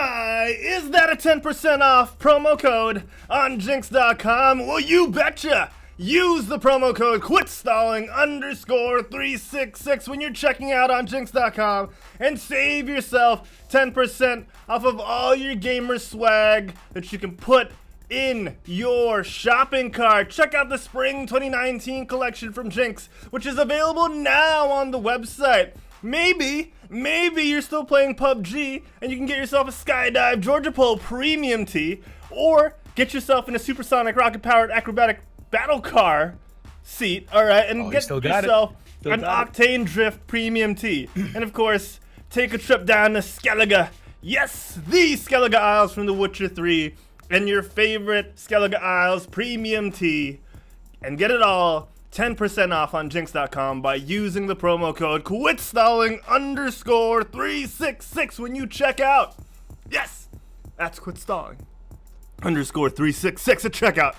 my, is that a 10% off promo code on Jinx.com? Well, you betcha! Use the promo code QUITSTALLING_366 when you're checking out on Jinx.com and save yourself 10% off of all your gamer swag that you can put in your shopping cart. Check out the Spring 2019 collection from Jinx, which is available now on the website. Maybe you're still playing PUBG and you can get yourself a Skydive Georgia Pole premium tee, or get yourself in a supersonic rocket-powered acrobatic battle car seat, alright, and get yourself an Octane Drift premium tee. And of course, take a trip down to Skellige. Yes, the Skellige Isles from The Witcher 3, and your favorite Skellige Isles premium tee, and get it all 10% off on Jinx.com by using the promo code QUITSTALLING_366 when you check out. Yes, that's QUITSTALLING_366 at checkout.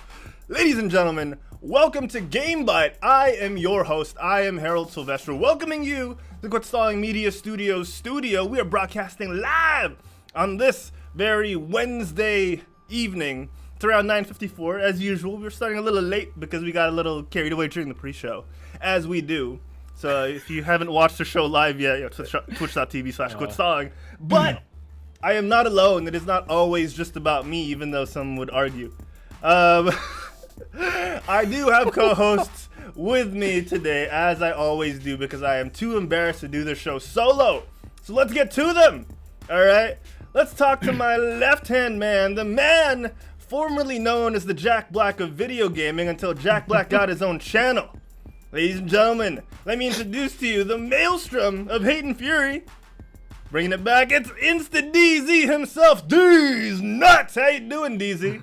Ladies and gentlemen, welcome to GameByte. I am your host. I am Herald Silvestre, welcoming you to QuitStalling Media Studios studio. We are broadcasting live on this very Wednesday evening. It's around 9:54 as usual. We're starting a little late because we got a little carried away during the pre-show, as we do. So if you haven't watched the show live yet, twitch.tv/QuitStalling. But I am not alone. It is not always just about me, even though some would argue. I do have co-hosts with me today, as I always do, because I am too embarrassed to do the show solo. So let's get to them. All right, let's talk to my left-hand man, the man formerly known as the Jack Black of video gaming until Jack Black got his own channel. Ladies and gentlemen, let me introduce to you the maelstrom of hate and fury. Bringing it back, it's Insta DZ himself, D's Nuts. How you doing, DZ?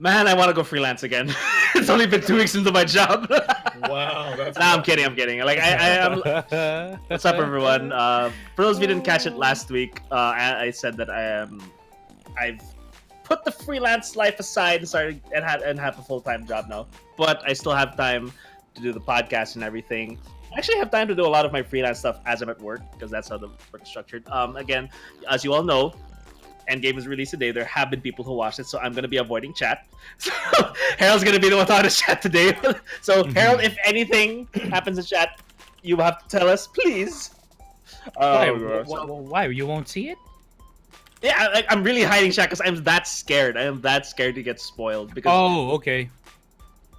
Man, I want to go freelance again. It's only been 2 weeks into my job. Wow, that's I'm kidding. Like I am. What's up, everyone? For those of you who didn't catch it last week, I said that I've put the freelance life aside and started and have a full-time job now. But I still have time to do the podcast and everything. I actually have time to do a lot of my freelance stuff as I'm at work, because that's how the work is structured. Again, as you all know, Endgame is released today. There have been people who watched it, so I'm going to be avoiding chat. So Harold's going to be the one on the chat today. So Harold, if anything happens in chat, you have to tell us, please. Why? You won't see it? Yeah, I'm really hiding chat because I'm that scared. I am that scared to get spoiled. Because, oh, okay.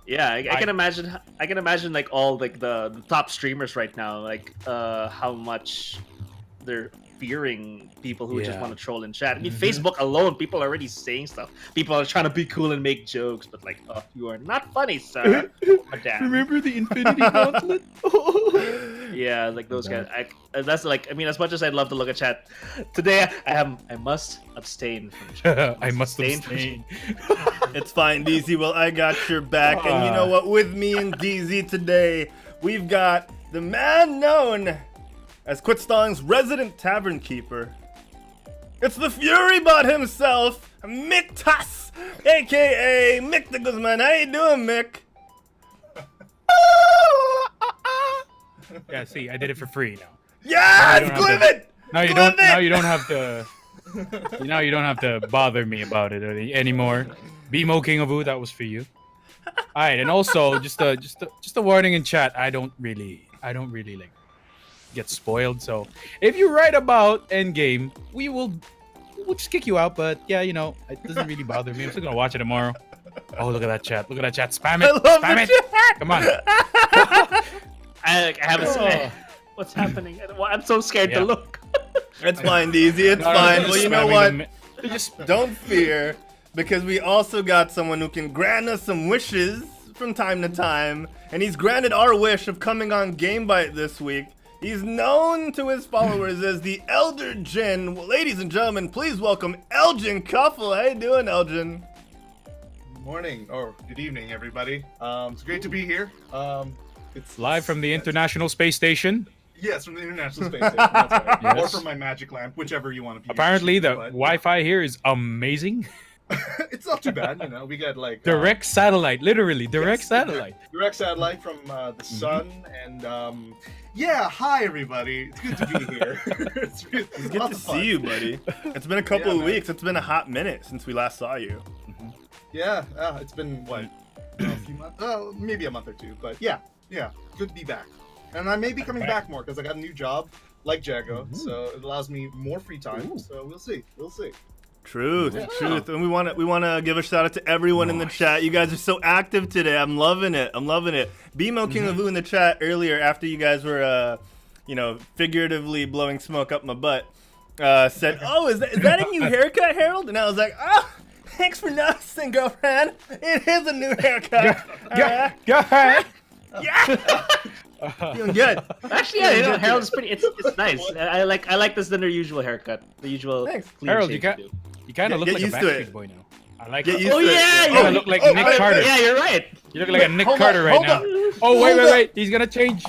Yeah, I can imagine. I can imagine like all like the top streamers right now, like how much they're fearing people who just want to troll in chat. I mean, Facebook alone, people are already saying stuff. People are trying to be cool and make jokes, but like, oh, you are not funny, sir. Remember the Infinity Gauntlet? Yeah, like those guys. That's like, I mean, as much as I'd love to look at chat, today I must abstain from chat. I must abstain. It's fine, DZ. Well, I got your back, and you know what? With me and DZ today, we've got the man known as QuitStalling's resident tavern keeper. It's the Furybot himself, Mick Tuss, aka Mick DeGuzman. How you doing, Mick? Yeah, see, I did it for free now. Yeah, clip it. Now you don't. Now you don't have to. Now you don't have to bother me about it anymore. BMO King of Wu, that was for you. All right, and also just a warning in chat. I don't really like get spoiled. So if you write about Endgame, we'll just kick you out. But yeah, you know, it doesn't really bother me. I'm still gonna watch it tomorrow. Oh, look at that chat! Look at that chat! Spam it! Spam it! Come on! I haven't seen what's happening. I'm so scared to look. It's fine, DZ. It's fine. Well, you know what? Just don't fear, because we also got someone who can grant us some wishes from time to time, and he's granted our wish of coming on GameByte this week. He's known to his followers as the ElderDjinn. Well, ladies and gentlemen, please welcome Elgene Kuffel. How you doing, Elgene? Morning or good evening, everybody. It's great to be here. It's live from the International Space Station. Yes, from the International Space Station. That's right. Yes. Or from my magic lamp, whichever you want to. Apparently, the Wi-Fi here is amazing. It's not too bad, We got like Direct satellite, literally direct yes, satellite. direct satellite from the sun, and hi everybody. It's good to be here. It's Good to see you, buddy. It's been a couple of man. weeks. It's been a hot minute since we last saw you. Yeah, it's been what, a few months? Maybe a month or two, but yeah, good to be back. And I may be coming back more because I got a new job, like Jago, so it allows me more free time. So we'll see. Truth. And we want to give a shout out to everyone in the chat. You guys are so active today. I'm loving it. BMO King of Vu in the chat earlier, after you guys were, figuratively blowing smoke up my butt, said, "Oh, is that a new haircut, Harold?" And I was like, "Oh, thanks for noticing, girlfriend. It is a new haircut." Go ahead. Yeah. Feeling good. Actually, Harold is pretty. It's nice. I like this than their usual haircut. The usual. Thanks. clean Harold, shave you do. kind of look Get like a used to it. Backstreet Boy now. I like Get it. used Oh to it. yeah, You look like Nick Carter. Yeah, you're right. You look like a Nick hold Carter up, right hold now. up. Oh, Hold up. wait. He's gonna change.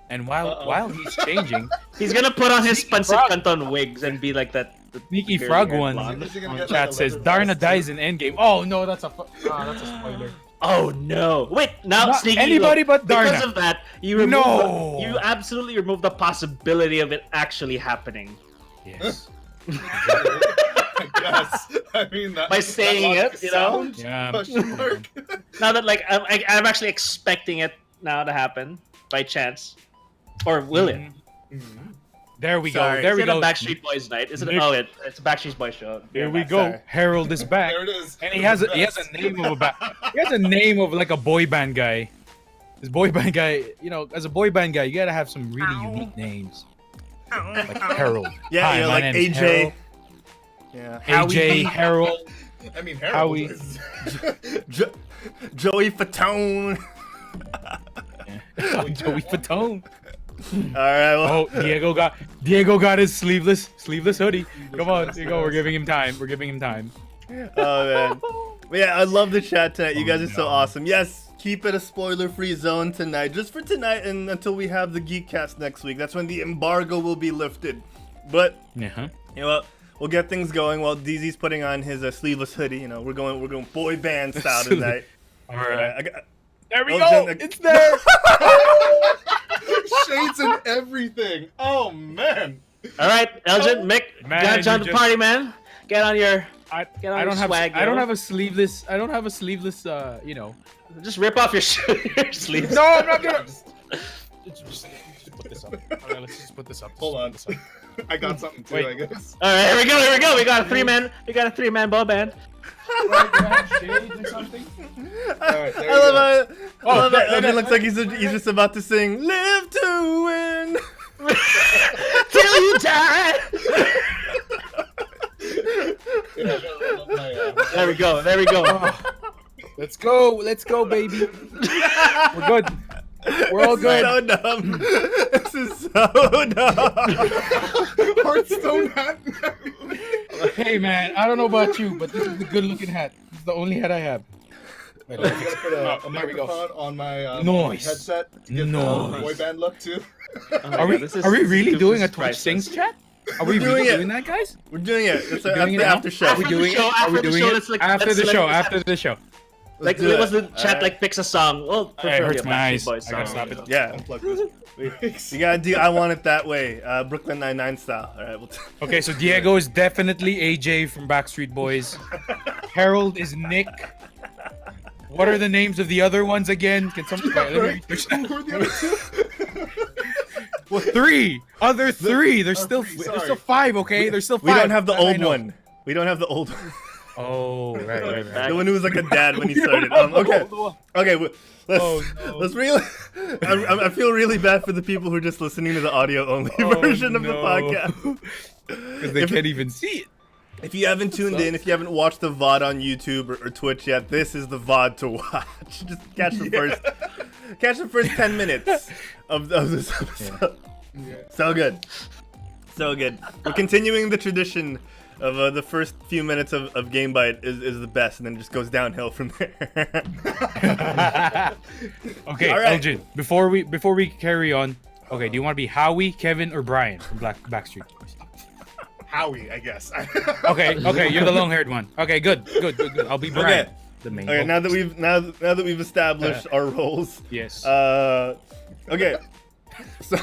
And while he's changing, He's gonna put on his Pancit Frog. Canton wigs and be like that. Sneaky Very Frog haired one blonde. Is he gonna on get, chat like, a says leather Darna vest, dies too? in Endgame. Oh no, that's a spoiler. Oh no! Wait, now Not Sneaky, anybody look, but Darna. because of that, you remove No. you absolutely remove the possibility of it actually happening Yes. I guess. I mean, that, by saying that it. You know, sound? Yeah. Question mark. now that like I'm actually expecting it now to happen by chance, or will it? There we Sorry. go. There Is we it go. a Backstreet Boys night? Is it? Nick- Oh, it's a Backstreet Boys show. Here we Yeah, go. sorry. Harold is back. There it is. And he has a name of he has a name of like a boy band guy. This boy band guy, as a boy band guy, you gotta have some really unique names. Like Harold. Yeah, Hi, my like name's AJ. Harold. Yeah. AJ, Harold. I mean, Howie. Harold is. Joey Fatone. Joey Fatone. All right. Well, Oh, Diego got his sleeveless hoodie. Come on, here you go. We're giving him time. oh man. But yeah, I love the chat tonight. You guys are so no. awesome. Yes, keep it a spoiler-free zone tonight, just for tonight and until we have the Geekcast next week. That's when the embargo will be lifted. But Yeah. you know what? We'll get things going while DZ's putting on his sleeveless hoodie. We're going boy band style tonight. All right. I got, There we Elgene, go. It's there. Shades and everything. Oh man. All right, Elgin, Mick, Man, gotta join you the just- party, man. Get on your. I Get on don't your have swag, I don't yo. have a sleeveless. Just rip off your, your sleeves. No, I'm not gonna. Just put this up. All right, let's just put this up. Hold on. I got something too, Wait. I guess. All right, here we go. We got a three-man ball band. Shades or something? Alright, there I you love go. how I love no, how Elgin no, looks like he's just about to sing "Live to Win." Till you die. Yeah, I gotta roll up my, There we go. Let's go, baby. We're good. We're all good. So dumb. This is so dumb. Hearthstone hat. Hey man, I don't know about you, but this is the good-looking hat. This is the only hat I have. Wait, I gotta put a there we go. microphone on my Nice. headset to get the Nice. boy band look too. Are we really doing a Twitch Sings chat? Are we doing really it. doing that, guys? We're doing it. It's We're after doing it the now? after show. Are we After the doing it? show, Are after we the doing show, it? let's, like, After let's the select- show. After the show. Like, do it. was the chat Alright. like picks a song? Well, It preferably hurts a my Backstreet eyes. Boys I gotta song. stop it. Yeah. Unplug this. You gotta do "I Want It That Way," Brooklyn Nine-Nine style. All right. Okay, so Diego is definitely AJ from Backstreet Boys. Harold is Nick. What are the names of the other ones again? Can someone let me research that? Who are the other two? Well, three. Other three. There's still three, there's sorry. still five. Okay, there's still We five. don't have the That I old know. one. We don't have the old one. Oh, right. The one who was like a dad when he started. Okay. Okay. Let's Oh, no. let's really. I feel really bad for the people who are just listening to the audio only version of the podcast. Because they If- can't even see it. If you haven't tuned in, if you haven't watched the VOD on YouTube or Twitch yet, this is the VOD to watch. Just catch the first 10 minutes of this episode. So good. So good. We're continuing the tradition of the first few minutes of GameByte is the best, and then it just goes downhill from there. Okay, All right. Elgin. Before we carry on, okay, do you want to be Howie, Kevin, or Brian from Backstreet Boys? Howie, I guess. Okay, you're the long-haired one. Okay, good. I'll be Brian. Okay. The main. Okay, now that we've established our roles. Yes. Okay. So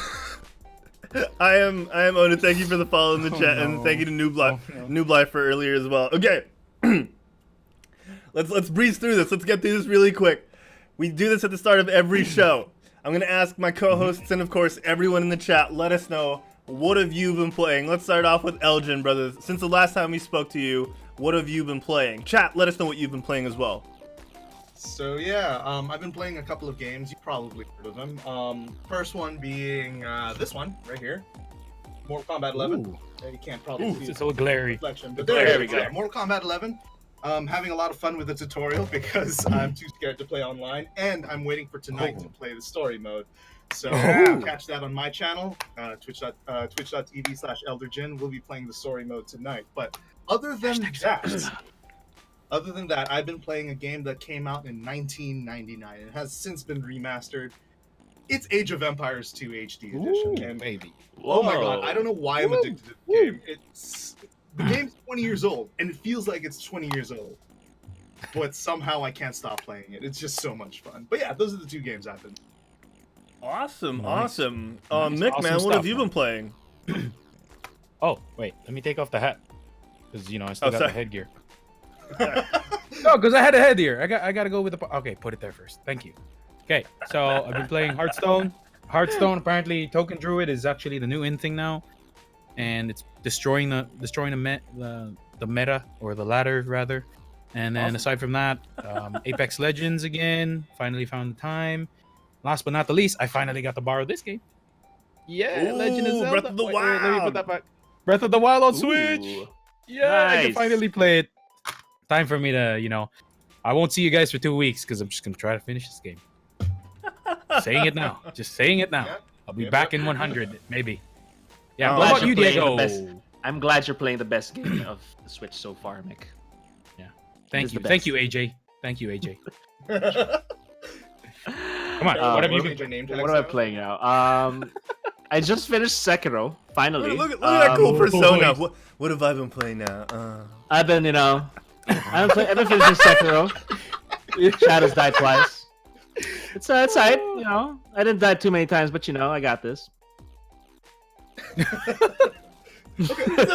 I am Oda. Thank you for the follow in the chat, and thank you to Noob for earlier as well. Okay. Let's breeze through this. Let's get through this really quick. We do this at the start of every show. I'm gonna ask my co-hosts and of course everyone in the chat. Let us know, what have you been playing? Let's start off with Elgene, brothers. Since the last time we spoke to you, what have you been playing? Chat, let us know what you've been playing as well. So yeah, I've been playing a couple of games. You probably heard of them. First one being this one right here, Mortal Kombat 11. Ooh. You can't probably see It's a little glary. reflection, but There we go. Yeah, Mortal Kombat 11. Having a lot of fun with the tutorial because I'm too scared to play online, and I'm waiting for tonight to play the story mode. So catch that on my channel, twitch.tv/ElderDjinn. We'll be playing the story mode tonight. But other than that, I've been playing a game that came out in 1999 and has since been remastered. It's Age of Empires 2 HD edition. Ooh, And baby. oh my god, I don't know why I'm addicted to the game. The game's 20 years old, and it feels like it's 20 years old. But somehow I can't stop playing it. It's just so much fun. But yeah, those are the two games I've been. Awesome, Nice. awesome. Nice. Mick, Awesome man, what stuff, have you man. been playing? Oh, wait. Let me take off the hat. Because, I still got sorry. the headgear. No, because I had a headgear. I gotta go with the... Okay, put it there first. Thank you. Okay, so I've been playing Hearthstone. Hearthstone, apparently, Token Druid is actually the new in thing now. And it's destroying the meta, or the ladder, rather. And then aside from that, Apex Legends again. Finally found the time. Last but not the least, I finally got to borrow this game. Yeah, Ooh, Legend of Zelda. Breath of the Wait, let me Wild. put that back. Breath of the Wild on Switch. Ooh. Yeah, I can Nice. finally play it. Time for me to, I won't see you guys for 2 weeks because I'm just gonna try to finish this game. Saying it now. Just saying it now. Yeah. I'll be Yeah, back but- in 100, maybe. Yeah, I'm what glad about you're you, playing the Diego? best. I'm glad you're playing the best game of the Switch so far, Mick. Thank It's you. the Thank best. you, AJ. Thank you, AJ. Come Come on, what have you What been... name What am I playing now? I just finished Sekiro, finally. Look at that cool persona. boys. What have I been playing now? I've been, I've been finishing Sekiro. Shadows died twice. It's alright, I didn't die too many times, but I got this. But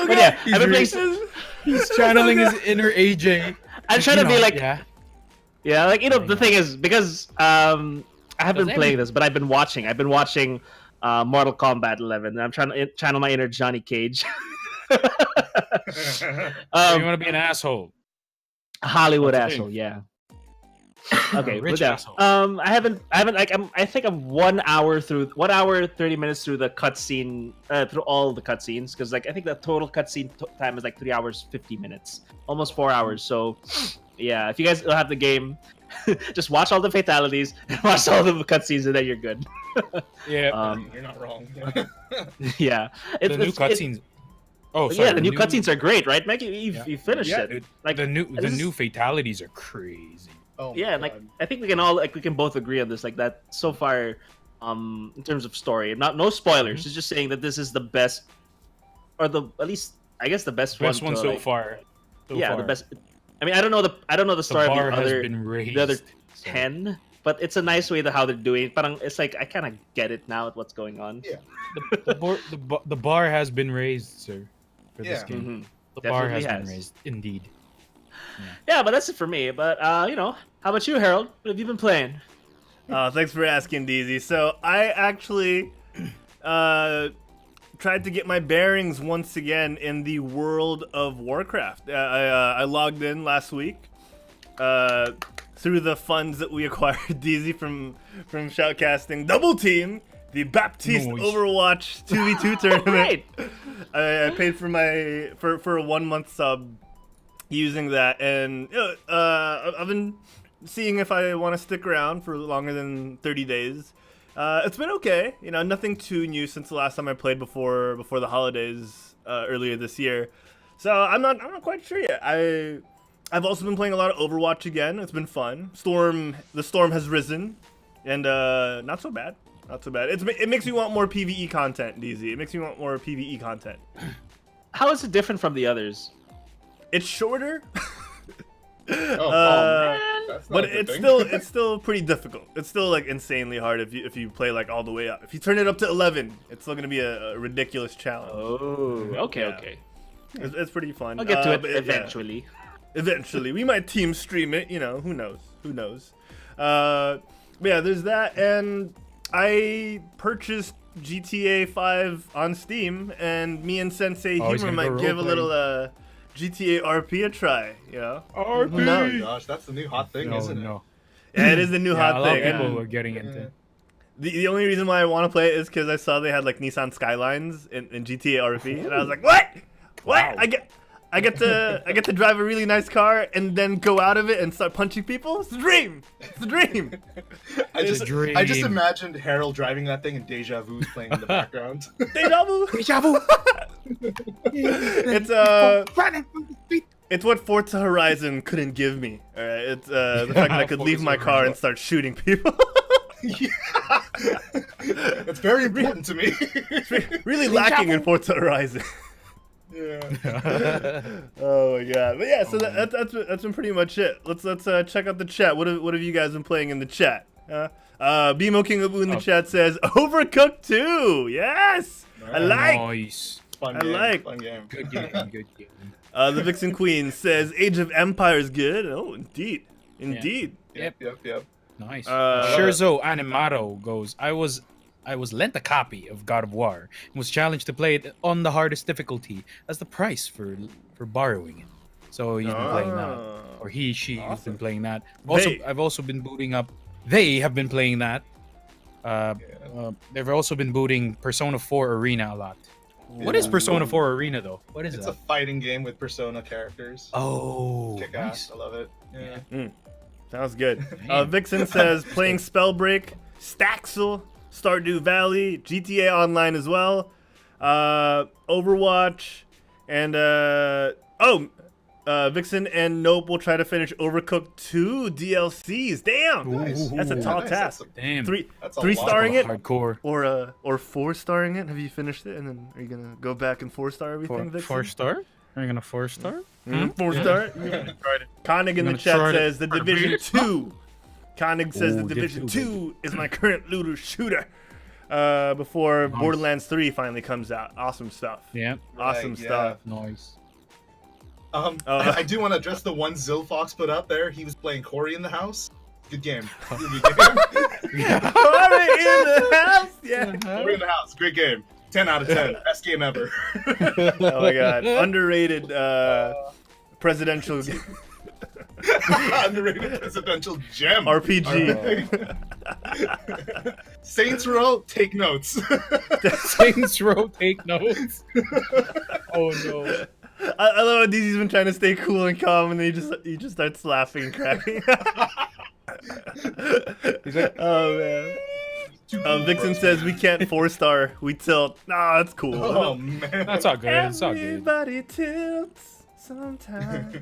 yeah, I've been playing. He's channeling his inner AJ. I'm trying to be like, Yeah. the thing is because I haven't been playing this, but I've been watching. Mortal Kombat 11, and I'm trying to channel my inner Johnny Cage. You want to be an asshole. Hollywood That's the asshole, thing. yeah. Okay, Rich with that, asshole. I haven't like I think I'm 1 hour 30 minutes through the cutscene, through all the cutscenes, because I think the total cutscene time is 3 hours 50 minutes, almost 4 hours. So yeah, if you guys don't have the game, just watch all the fatalities and watch all the cutscenes, and then you're good. Yeah. You're not wrong. Yeah, The new cutscenes. Oh, sorry. yeah, the new cutscenes are great, right, Meg? You finished Yeah, it. dude. Like The this is- new fatalities are crazy. Oh my Yeah, and God. I think we can both agree on this, that so far, in terms of story, no spoilers, it's just saying that this is the best, or at least I guess the best Best one one to, so far. So yeah, far. the best. I mean, I don't know the The story bar of has the been raised. other so- 10, but it's a nice way to how they're doing it. But it's like I kind of get it now at what's going on. Yeah. The bar has been raised, sir, for this Yeah. game. Mhm. The bar Definitely has been has. raised, indeed. Yeah, but that's it for me. But how about you, Harold? What have you been playing? Thanks for asking, DZ. So I actually tried to get my bearings once again in the world of Warcraft. I logged in last week through the funds that we acquired, DZ, from Shoutcasting Double Team, the Baptiste Nice. Overwatch 2v2 tournament. Right. I paid for a 1 month sub using that, and I've been seeing if I want to stick around for longer than 30 days. It's been okay, nothing too new since the last time I played before the holidays earlier this year. So I'm not quite sure yet. I've also been playing a lot of Overwatch again. It's been fun. The storm has risen, and not so bad. Not so bad. It makes me want more PvE content, DZ. It makes me want more PvE content. How is it different from the others? It's shorter. Oh, Uh, man. That's not But a good thing. it's still pretty difficult. It's still like insanely hard if you play like all the way up. If you turn it up to 11, it's still gonna be a ridiculous challenge. Oh, okay, Yeah. okay. It's pretty fun. I'll get to it but yeah, eventually. eventually, we might team stream it. You know, who knows? Who knows? But yeah, there's that, and I purchased GTA 5 on Steam, and me and Sensei Oh, he's Humor gonna go might give a role-playing. little GTA RP a try. You know? Oh Who knows? gosh, that's the new hot thing, No, isn't it? no. Yeah, it is the new Yeah, hot a lot thing. of people and- were getting into it. The only reason why I want to play it is because I saw they had like Nissan Skylines in GTA RP, and I was like, what? What? Wow. I get to drive a really nice car and then go out of it and start punching people? It's a dream. It's a dream. I just dream. imagined Harold driving that thing and Deja Vu's playing in the background. Deja vu. Deja vu. It's what Forza Horizon couldn't give me. All right, it's the fact that I could leave my car and start shooting people. That's very important to me. Really lacking in Forza Horizon. Yeah. Oh my god! But yeah, so that's been pretty much it. Let's check out the chat. What have you guys been playing in the chat? BMO King Abu in the chat says Overcooked 2. Yes, I like. Nice. Fun I game, like. fun game. Good game. Good game. The Vixen Queen says Age of Empires good. Oh, indeed, indeed. Yep. Nice. Uh, Scherzo Animato goes, I was lent a copy of God of War and was challenged to play it on the hardest difficulty as the price for borrowing it. So he's been playing that. Or she has been playing that. Also, They. I've also been booting up. They have been playing that. They've also been booting Persona 4 Arena a lot. What is Persona 4 Arena though? What is It's that? a fighting game with Persona characters. Oh, Kick nice. ass. I love it. Yeah. Sounds good. Damn. Vixen says playing Spellbreak, Staxel, Stardew Valley, GTA Online as well, Overwatch, and Vixen and Nope will try to finish Overcooked 2 DLCs. Damn, Nice. that's a Ooh. tall Nice. task. Damn. That's a 3-starring it Hardcore. or 4-starring it. Have you finished it? And then are you gonna go back and 4-star everything? Vixen? 4-star? Are you gonna 4-star? 4-star. Koenig in the gonna chat try to- says the Division 2. Koenig says the Ooh, Division Division 2 is my current looter shooter. Before Borderlands 3 finally comes out. Awesome stuff. Yeah. Awesome Right, yeah. stuff. Nice. I do want to address the one Zilfox put out there. He was playing Cory in the house. Good game. Really good game. Corey in the house. Yeah. Cory in the house. Great game. 10 out of 10. Best game ever. Oh my god. Underrated presidential Underrated presidential gem. RPG. Saints Row, take notes. Saints Row, take notes. Oh no. I love how DZ's been trying to stay cool and calm, and then he just starts laughing and cracking. He's like, Oh man. Vixen says we can't 4-star. We tilt. Nah, that's cool. Oh man. that's all good. It's all good. Everybody tilts sometimes.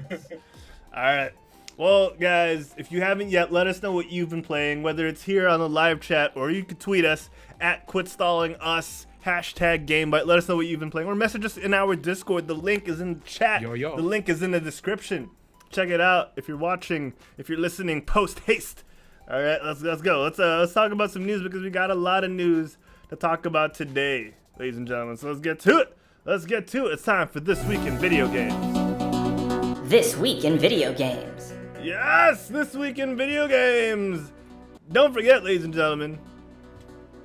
All right. Well, guys, if you haven't yet, let us know what you've been playing, whether it's here on the live chat or you can tweet us at QuitStallingUs, #GameByte. Let us know what you've been playing, or message us in our Discord. The link is in the chat. Yo. The link is in the description. Check it out. If you're watching, if you're listening, post haste. All right, let's go. Let's talk about some news because we got a lot of news to talk about today, ladies and gentlemen. So let's get to it. It's time for This Week in Video Games. This week in video games. Yes, This Week in Video Games. Don't forget, ladies and gentlemen,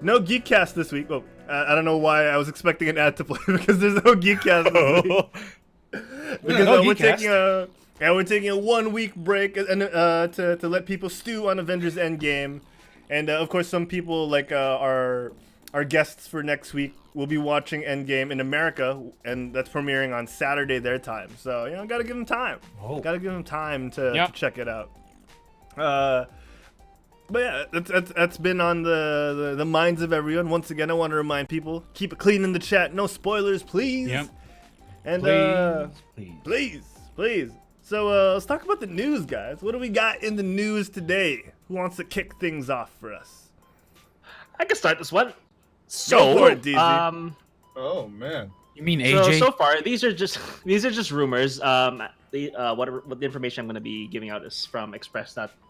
no Geekcast this week. Well, I don't know why I was expecting an ad to play because there's no Geekcast this week. Because No we're Geekcast. taking a 1 week break and to let people stew on Avengers Endgame, and of course some people like our guests for next week will be watching Endgame in America, and that's premiering on Saturday their time. So gotta give them time. Oh. Gotta give them time to Yep. check it out. But yeah, that's been on the minds of everyone. Once again, I want to remind people, keep it clean in the chat. No spoilers, please. Yep. And Please. please. So let's talk about the news, guys. What do we got in the news today? Who wants to kick things off for us? I can start this one. Go So, for it, DZ. Oh man. You mean So AJ? so far, these are just rumors. What the information I'm going to be giving out is from express.co.uk.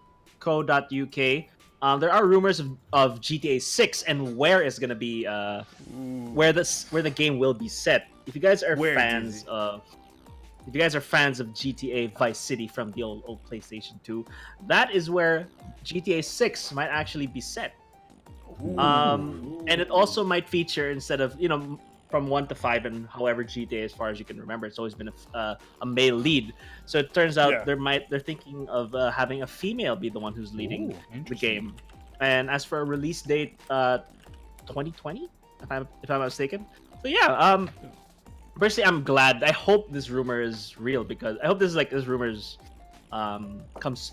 There are rumors of GTA 6 and where it's going to be, where the game will be set. If you guys are fans of GTA Vice City from the old PlayStation 2, that is where GTA 6 might actually be set. And it also might feature, instead of from 1 to 5 and however GTA, as far as you can remember, it's always been a male lead. So it turns out they're thinking of having a female be the one who's leading the game. And as for a release date, 2020, if I'm not mistaken. So yeah, personally, I'm glad. I hope this rumor is real, because I hope this rumors comes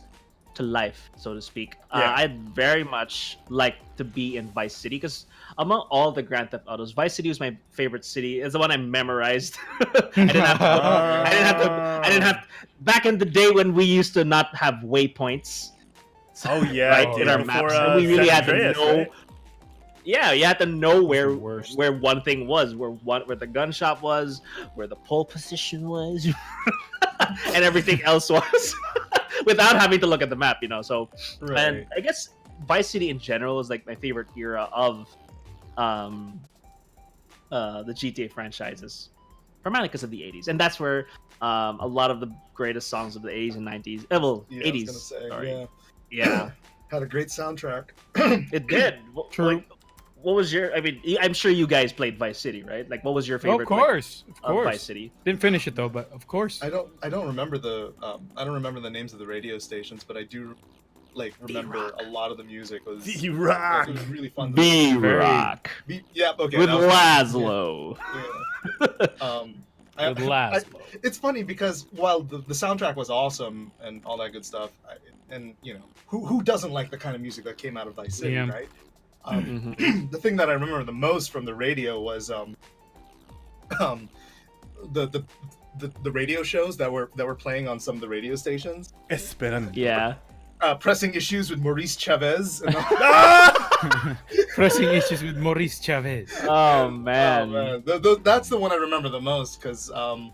to life, so to speak. I'd very much like to be in Vice City, because among all the Grand Theft Autos, Vice City was my favorite city. It's the one I memorized. I didn't have to. Back in the day when we used to not have waypoints. Oh yeah, right, in our maps, we really had to know. Right? Yeah, you had to know where one thing was, where the gun shop was, where the pole position was, and everything else was, without having to look at the map. So, and I guess Vice City in general is like my favorite era of the GTA franchises, primarily because of the 80s, and that's where a lot of the greatest songs of the 80s and 90s, 80s. I was gonna say, yeah. Had a great soundtrack. It did. True. Like, what was your? I mean, I'm sure you guys played Vice City, right? Like, what was your favorite? Of course. Vice City. Didn't finish it though, but of course. I don't remember the names of the radio stations, but I do remember a lot of the music was B-Rock. It was really fun. B-Rock. Yeah, okay. With Laszlo. Yeah. It's funny because while the soundtrack was awesome and all that good stuff, who doesn't like the kind of music that came out of Vice City, right? The thing that I remember the most from the radio was the radio shows that were playing on some of the radio stations. Yeah. Pressing issues with Maurice Chavez. And Pressing issues with Maurice Chavez. Oh man. That's the one I remember the most, because I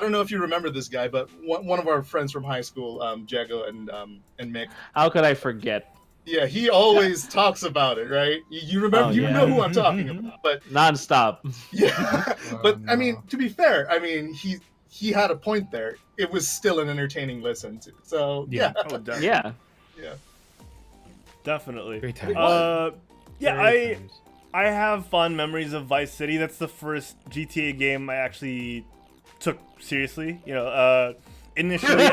don't know if you remember this guy, but one of our friends from high school, Jago and Mick. How could I forget? Yeah, he always talks about it, right? You remember? You know who I'm talking about, but nonstop. Yeah, but I mean, to be fair, I mean he had a point there. It was still an entertaining listen to. So yeah, yeah, definitely. Great times. I have fond memories of Vice City. That's the first GTA game I actually took seriously. Initially,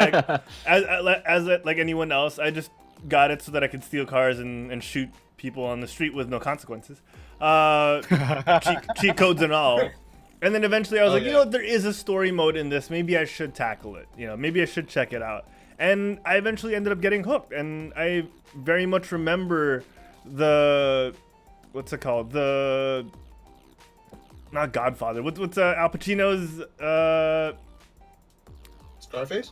as like anyone else, I just got it so that I could steal cars and shoot people on the street with no consequences. Cheat codes and all. And then eventually I was there is a story mode in this. Maybe I should tackle it. Maybe I should check it out. And I eventually ended up getting hooked. And I very much remember what's it called? Not Godfather. What's Al Pacino's Scarface?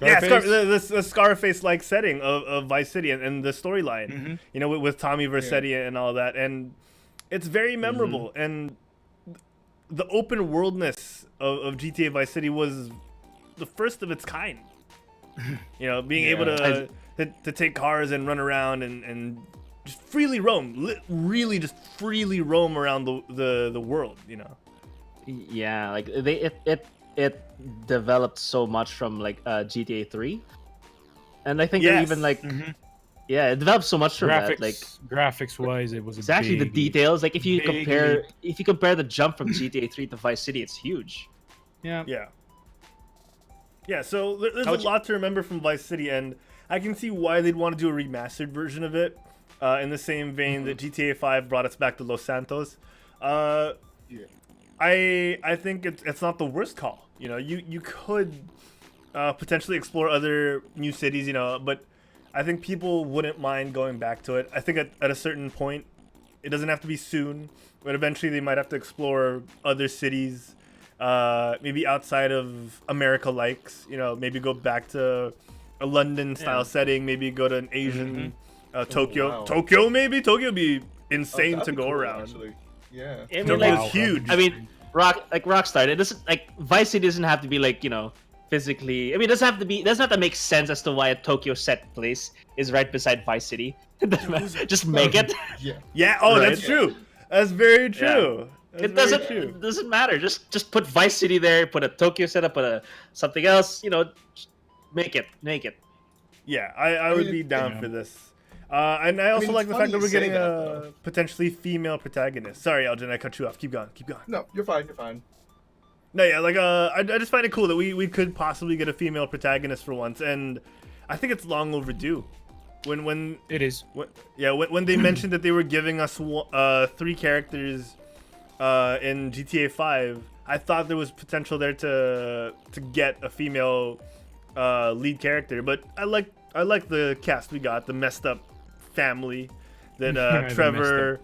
Yeah, the Scarface-like setting of Vice City and the storyline, with Tommy Vercetti and all that, and it's very memorable. And the open worldness of GTA Vice City was the first of its kind. Being able to take cars and run around and just freely roam, really just freely roam around the world. Yeah, like it developed so much from GTA 3, and I think even it developed so much from that. Like graphics wise, it was exactly the details. Like if you compare the jump from GTA 3 to Vice City, it's huge. Yeah. So there's a lot to remember from Vice City, and I can see why they'd want to do a remastered version of it, in the same vein that GTA 5 brought us back to Los Santos. I think it's not the worst call. You could potentially explore other new cities, but I think people wouldn't mind going back to it. I think at a certain point, it doesn't have to be soon, but eventually they might have to explore other cities, maybe outside of America likes, maybe go back to a London-style setting, maybe go to an Asian Tokyo. Wow. Tokyo would be insane to go cool, around. Actually. Yeah. I mean, Tokyo's huge. I mean, Rockstar. It doesn't like Vice City doesn't have to be like physically. I mean, it doesn't have to make sense as to why a Tokyo set place is right beside Vice City. Just make it. Yeah. Oh, Right? that's true. That's very true. That's It very doesn't. true. It doesn't matter. Just put Vice City there. Put a Tokyo setup. Put a something else. Just make it. Yeah, I would be down for this. And I also like it's the fact funny that you we're say getting that, a though. potentially female protagonist. Sorry, Elgin, I cut you off. Keep going. No, you're fine. You're fine. No, yeah, like I just find it cool that we could possibly get a female protagonist for once, and I think it's long overdue. When It is. when they mentioned that they were giving us 3 characters in GTA 5, I thought there was potential there to get a female lead character. But I like the cast we got, the messed up family that The Trevor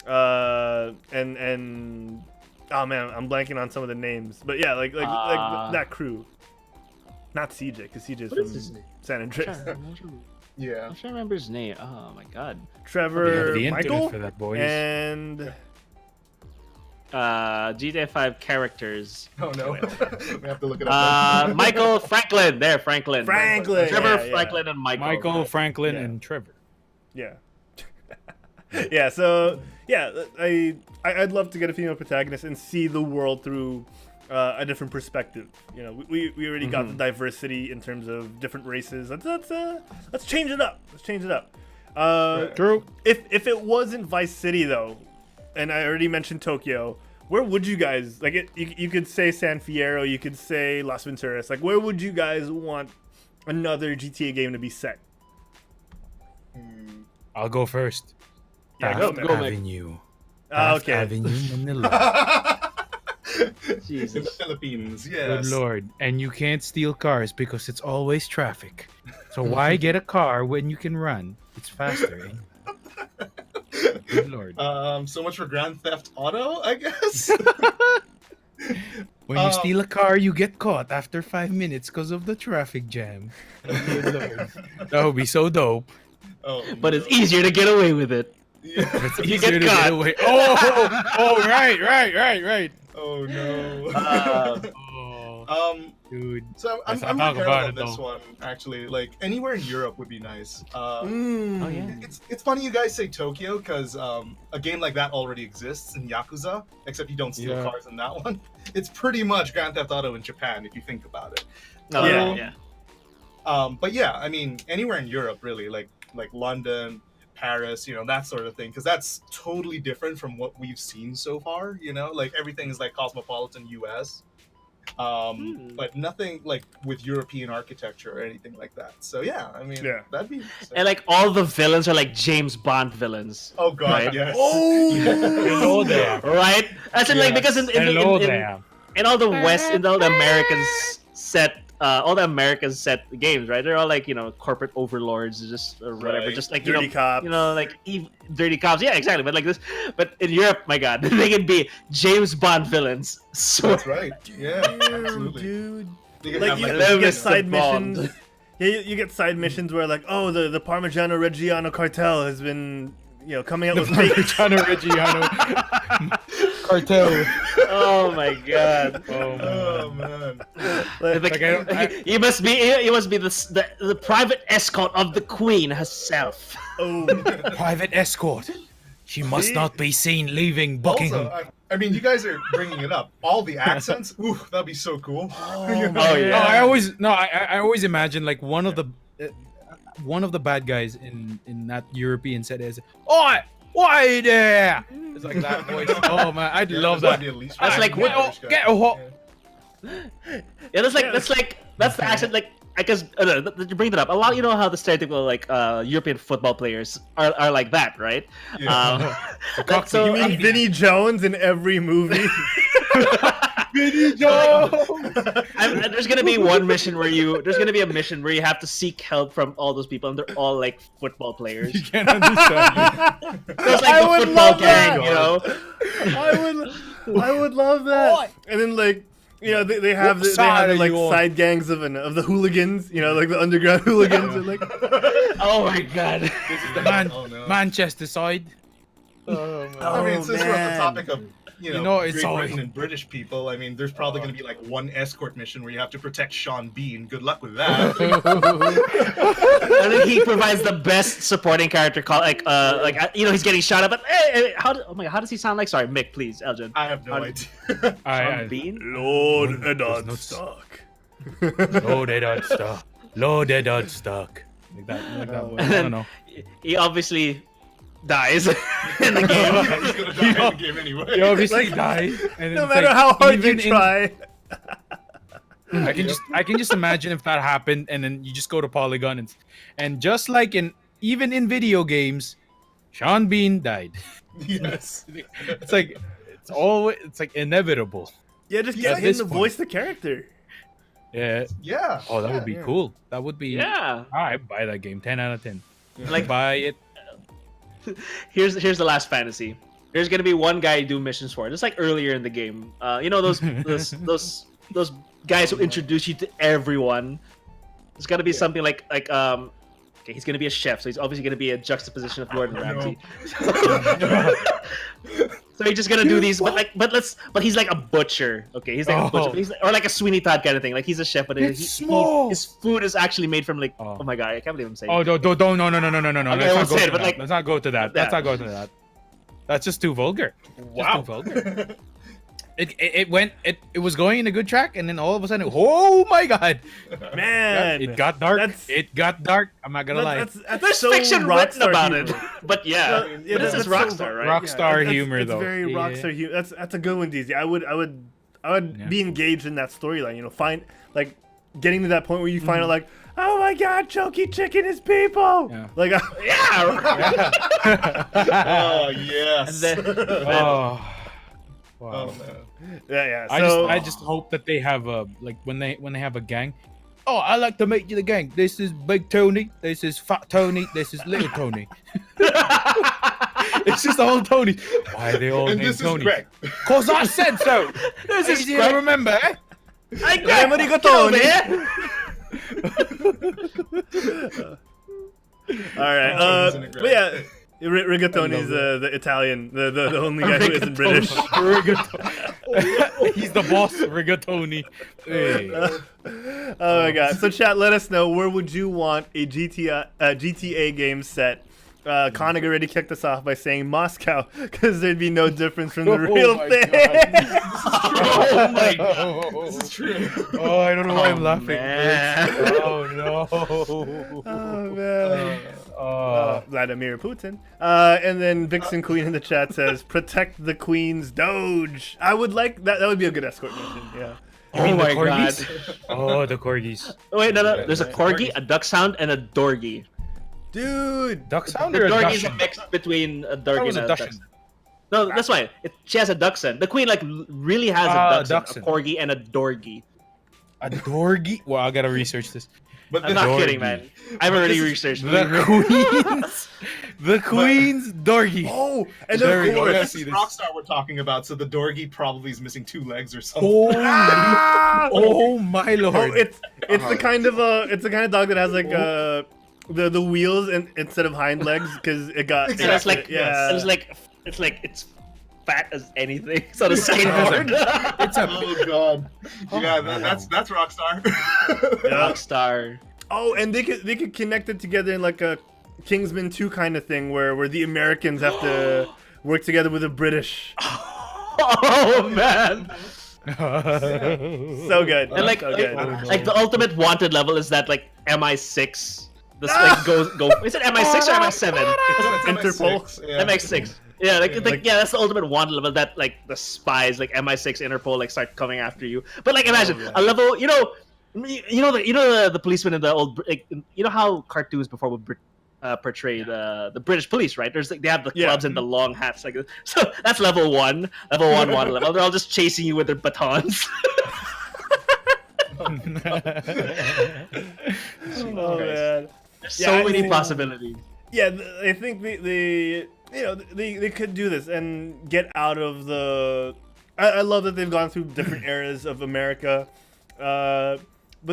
and oh man, I'm blanking on some of the names. But yeah, like that crew. Not CJ, because CJ's What is his from name? San Andreas. Yeah. I'm trying to remember his name. Oh my god. You have Trevor, the internet Michael, for that, boys. and GTA 5 characters. Oh no. We have to look it up. Michael Franklin. There, Franklin. Franklin. Trevor yeah. Franklin and Michael. Michael, Franklin, Yeah. and Trevor. Yeah. Yeah, so yeah, I'd love to get a female protagonist and see the world through a different perspective. We already got the diversity in terms of different races. Let's change it up. True. If it wasn't Vice City though, and I already mentioned Tokyo, where would you guys like it? You could say San Fierro, you could say Las Venturas. Like, where would you guys want another GTA game to be set? I'll go first. Yeah, Taft go, Mick. Avenue. Taft Okay. Avenue, Manila. In the Jesus. Philippines, Good yes. lord. And you can't steal cars because it's always traffic. So why get a car when you can run? It's faster, eh? Good lord. So much for Grand Theft Auto, I guess. When you steal a car, you get caught after 5 minutes because of the traffic jam. Good lord. That would be so dope. Oh, But it's easier to get away with it. Yeah. It's You easier get to caught. away. Oh, right. Oh no. Oh, dude. So I'm Let's not with talk Harold about on it, this though. one. Actually, like anywhere in Europe would be nice. Oh yeah. It's funny you guys say Tokyo because a game like that already exists in Yakuza, except you don't steal Yeah. cars in that one. It's pretty much Grand Theft Auto in Japan if you think about it. Oh, Yeah. yeah. But yeah, I mean anywhere in Europe really, like London, Paris, that sort of thing, because that's totally different from what we've seen so far. Like everything is like cosmopolitan U.S. But nothing like with European architecture or anything like that. So yeah, I mean, Yeah. that'd be. And like all the villains are like James Bond villains. Oh god, Right. yes. Hello there. Right? That's in like Yes. because in Hello there. in all the West, in all the Americans set, games, right? They're all like corporate overlords, just or whatever, Right. just like Dirty cops. like dirty cops. Yeah, exactly. But like this, but in Europe, my God, they can be James Bond villains. So That's right. Yeah, absolutely. Dude. They could Like have, you, like, you Mr. get side Bond. missions. Yeah, you get side missions where like, oh, the Parmigiano Reggiano cartel has been, coming out with fake. Reggiano cartel. oh my God. Oh man. Like, you must be the private escort of the Queen herself. Oh, Private escort. She must not be seen leaving Buckingham. Also, I mean, you guys are bringing it up. All the accents. Ooh, that'd be so cool. Oh No, yeah. I always imagine like one of the bad guys in that European set is, "Oi, why there?" It's like that voice. Oh man, I'd love that. That's like Get a hot. Yeah, that's the accent. Like, I guess you bring that up. A lot, how the stereotypical like European football players are like that, right? Yeah. you mean Vinnie Jones in every movie? Vinnie Jones. There's gonna be one mission where you have to seek help from all those people, and they're all like football players. You can't understand. It's like I the would football love gang, that. I would love that. And then like. They have What side are like you on? side gangs of the hooligans, like the underground hooligans. Are like, Oh my God. This is the Oh, no. Manchester side. I mean, since we're on the man. topic of it's Great always- Britain and British people, I mean, there's probably going to be like one escort mission where you have to protect Sean Bean. Good luck with that. And then he provides the best supporting character call, he's getting shot up. But how does he sound like? Sorry, Mick, please, Elgin. I have no idea. Sean Bean? Lord Eddard Eddard Stark. Lord Eddard Stark. Lord Eddard Stark. Like that voice. I don't know. He obviously dies in the game. He's going to die in the game anyway. You obviously Like, die. And No it's matter like, how hard you even in- try. I can just imagine if that happened, and then you just go to Polygon, and just like even in video games, Sean Bean died. Yes. It's like it's like inevitable. Yeah, just At get him this to point. voice the character. Yeah. Yeah. Oh, that would be yeah. cool. That would be. Yeah. I buy that game. 10 out of 10. Like, Buy it. here's the last fantasy. There's gonna be one guy you do missions for, just like earlier in the game. Those guys who introduce you to everyone. There's gotta be something like okay, he's gonna be a chef, so he's obviously gonna be a juxtaposition of Gordon Ramsay. So he's just gonna do these, but he's like a butcher. Okay, he's like a butcher, but he's or like a Sweeney Todd kind of thing. Like he's a chef, but his food is actually made from like oh my god, I can't believe I'm saying. Oh, it. no. Okay, I won't Let's say it, but like- let's not go to that. Let's Yeah. not go to that. That's just too vulgar. Wow. Just too vulgar. It was going in a good track, and then all of a sudden, oh my god, Man. it got dark. That's- It got dark. I'm not gonna lie. That's There's so fiction written Rockstar about humor. it, but yeah, Yeah, this is that's so Rockstar, right? Rockstar it's- humor, it's though. very Yeah. Rockstar humor. That's a good one, DZ. I would Yeah. be engaged in that storyline. Find like getting to that point where you find out like, oh my god, Choky Chicken is people. Yeah. Like, Yeah. Oh, yes. And then- Oh. Wow. Oh, man. yeah. I So just hope that they have a like when they have a gang. Oh, I like to make you the gang. This is Big Tony. This is Fat Tony. This is Little Tony. It's just all Tony. Why are they all And named this is Tony? Greg. Cause I said so. This is Easy to Greg. remember. Eh? I Remember got the Tony. man. all right. Tony's in it, But Greg. yeah. Rigatoni's the Italian, the only guy who isn't British. He's the boss, Rigatoni. Hey. Oh my god. So chat, let us know, where would you want a GTA game set? Konig already kicked us off by saying Moscow, because there'd be no difference from the real my thing. Oh my god. This is true. Oh, I don't know why I'm laughing. Man. Oh no. Oh man. Oh. Vladimir Putin. And then Vixen Queen in the chat says, protect the Queen's Doge. I would like that. That would be a good escort mission. Yeah. You mean Oh the my god. corgis? Oh, the corgis. Wait, no. There's a corgi, a duck sound, and a dorgy. Dude. Duck sound The or a dorgy is a Dachshund? mix between a That dorgy was and a a Dachshund. dachshund. No, that's why. She has a dachshund. The queen really has Ah, a dachshund, a dachshund. corgi, and a dorgy. A dorgy? Well, I gotta research this. But I'm not dorgy. kidding, man. I've already this is- researched. The Queen's dorgy. Oh, and There we of go. course. This is Rockstar we're talking about, so the Dorgy probably is missing 2 legs or something. Oh, Ah! oh my lord. Oh, it's the kind of dog that has like the wheels and instead of hind legs, because it got And it's like yeah. it's fat as anything. It's on a skateboard. It's a Oh god. Yeah, that's Rockstar. Yeah. Rockstar. Oh, and they could connect it together in like a Kingsman 2 kind of thing, where the Americans have to work together with the British. Oh man. So good. And like, so good. like the ultimate wanted level is that like MI6. This like go. Is it MI6 or MI7? Interpol. MX6. Yeah, like yeah, that's the ultimate wanted level. That like the spies, like MI6, Interpol, like start coming after you. But like imagine a level, the policemen in the old, like, you know how cartoons before would portray the British police, right? There's like they have the clubs and the long hats, like so. That's level 1 wanted level. They're all just chasing you with their batons. Oh man. There's Yeah, so I many think- possibilities. Yeah, I think they could do this and get out of the. I love that they've gone through different eras of America, but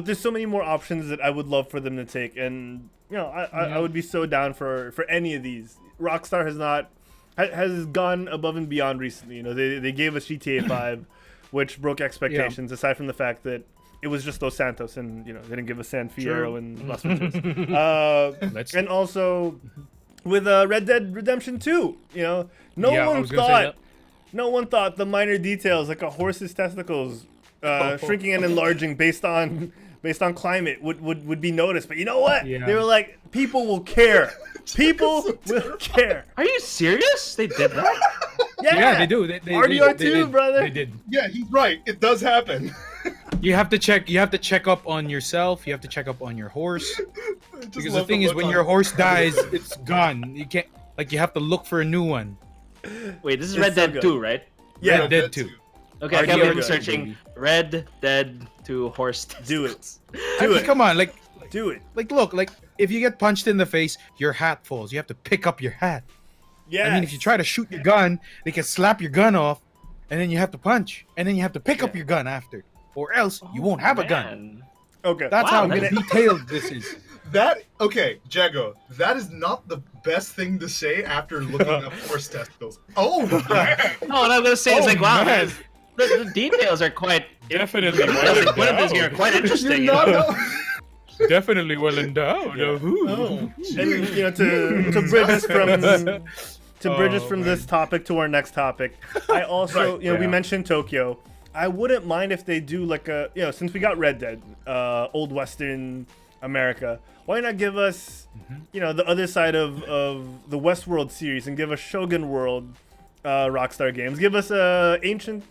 there's so many more options that I would love for them to take, and I would be so down for any of these. Rockstar has not has gone above and beyond recently. You know, they gave us GTA 5, which broke expectations. Aside from the fact that it was just Los Santos, and you know they didn't give us San Fierro and Las Venturas. And also with Red Dead Redemption 2, you know, no one thought the minor details like a horse's testicles shrinking and enlarging based on climate would be noticed. But you know what? Yeah. They were like, people will care. People will care. Are you serious? They did that? Yeah, they do. RDR2, brother. They did. Yeah, he's right. It does happen. You have to check up on yourself. You have to check up on your horse. Because the thing is, when your horse dies, it's gone. You can't, like, you have to look for a new one. Wait, this is It's Red so Dead good. 2, right? Yeah, Red Dead 2. Okay, I RDR can't believe I'm good, searching baby. Red Dead 2 horse Do it. testicles. Do it. Come on, like Do it. look, like if you get punched in the face, your hat falls. You have to pick up your hat. Yeah. I mean, if you try to shoot your gun, they can slap your gun off, and then you have to punch, and then you have to pick up your gun after, or else you won't have a gun. Man. Okay. That's Wow, how that's- detailed this is. Okay, Jago, that is not the best thing to say after looking up horse testicles. Oh, man. No, what I'm gonna say is Oh, like, wow, man. the details are quite Definitely What well if this here are endowed. quite interesting. You're You not know? Definitely well endowed. Oh, And you know, to bridge us from this topic to our next topic, I also Right, you know we yeah. mentioned Tokyo. I wouldn't mind if they do like a since we got Red Dead, old Western America. Why not give us the other side of the Westworld series and give us Shogun World, Rockstar Games. Give us ancient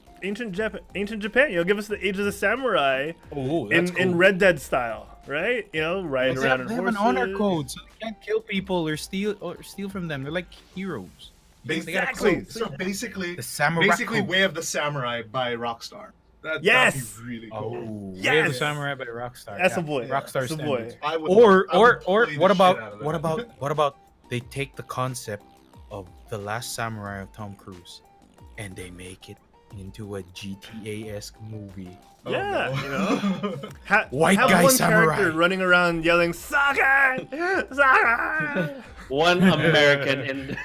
Japan. You know, give us the Age of the Samurai Oh, in Red Dead style, right? You know, riding They around have, in they have an horses. honor code, so they can't kill people or steal from them. They're like heroes. They got a Exactly. code. So basically, The samurai code. Way of the Samurai by Rockstar. Yes! That'd be really cool. Oh, Way of the Yes! Samurai by Rockstar. That's yeah. a boy. Rockstar That's a boy. standards. I would, Or I would play what the shit out of about that. what about they take the concept of The Last Samurai of Tom Cruise and they make it into a GTA-esque movie. Oh, Yeah, no. you know. White have guy one samurai. character running around yelling "Soccer, soccer." One American in.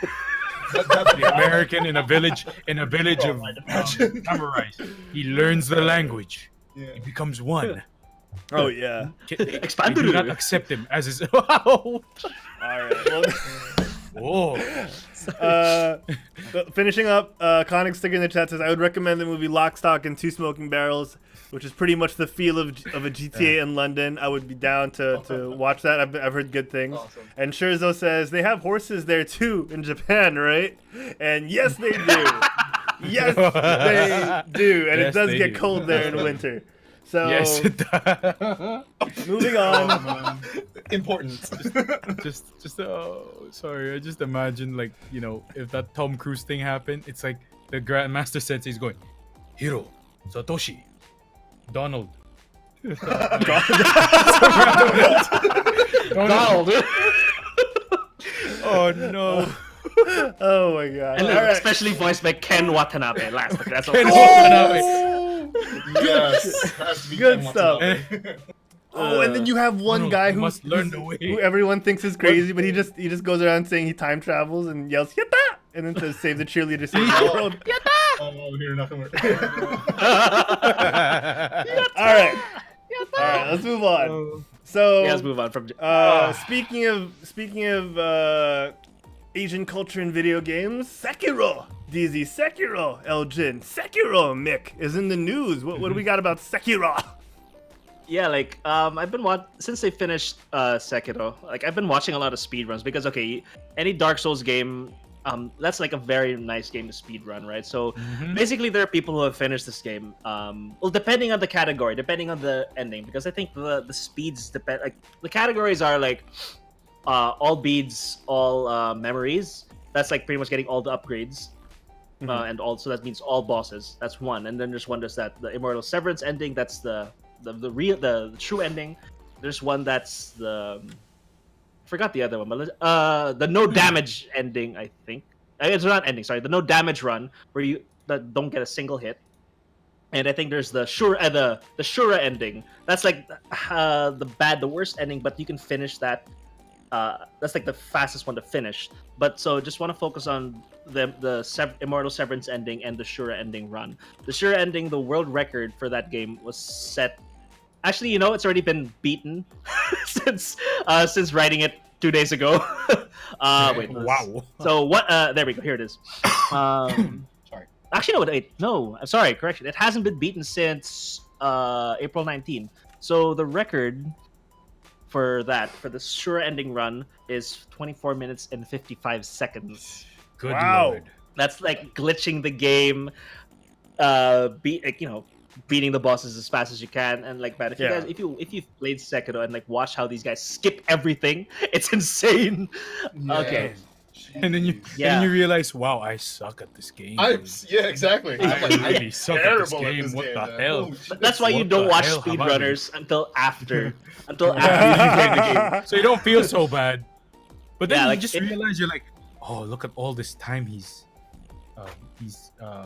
The American in a village of samurais. He learns the language. Yeah. He becomes one. Oh yeah. They Expand do it. not accept him as his. Wow. All right. Well, Oh. finishing up, Conic sticker in the chat says I would recommend the movie Lock, Stock, and Two Smoking Barrels, which is pretty much the feel of a GTA in London. I would be down to watch that. I've heard good things. Awesome. And Shurzo says they have horses there too in Japan, right? And yes, they do. Yes, they do. And Yes, it does they get do. cold there in winter. So Yes, it does. moving on. Important. just sorry. I just imagine, like, you know, if that Tom Cruise thing happened, it's like the Grandmaster Sensei's going, Hiro, Satoshi, Donald. Donald. Oh no. Oh my god. And All right. especially voiced by Ken Watanabe. Last, that's Ken all. Watanabe. Yes. Has to be Good Ken stuff. Watanabe. Oh, and then you have one no, guy you must learn the way. who everyone thinks is crazy, but he just goes around saying he time travels and yells "Yatta!" and then says "Save the cheerleader, save the world." Oh, here, nothing more. All right, let's move on. So, Yeah, let's move on from. speaking of Asian culture in video games, Sekiro, DZ, Sekiro, Elgene, Sekiro, Mick is in the news. What do we got about Sekiro? Yeah, like I've been since they finished Sekiro. Like I've been watching a lot of speedruns because any Dark Souls game, that's like a very nice game to speedrun, right? So basically, there are people who have finished this game. Well, depending on the category, depending on the ending, because I think the speeds depend. Like the categories are like all beads, all memories. That's like pretty much getting all the upgrades. And also that means all bosses. That's one. And then there's one that's the Immortal Severance ending. That's the true ending. There's one that's I forgot the other one, but the no damage ending. I think it's not ending. Sorry, the no damage run where you don't get a single hit. And I think there's the Shura ending. That's like the worst ending, but you can finish that that's like the fastest one to finish. But so just want to focus on the Immortal Severance ending and the Shura ending run. The Shura ending, the world record for that game was set. Actually, it's already been beaten since writing it 2 days ago. Wait. Wow. So what? There we go. Here it is. Sorry. Actually, no. I'm sorry. Correction. It hasn't been beaten since April 19. So the record for the Shura ending run is 24 minutes and 55 seconds. Good Wow. Lord. That's like glitching the game, beating the bosses as fast as you can, and like, man, if you've played Sekiro and like watch how these guys skip everything, it's insane. Yeah. Okay. And then you realize, wow, I suck at this game. Yeah, exactly. I really suck at this game. What the hell? That's why you What don't the watch hell? How about speedrunners until after you play the game. So you don't feel so bad. But then Yeah, you like, just realize you're like, oh, look at all this time he's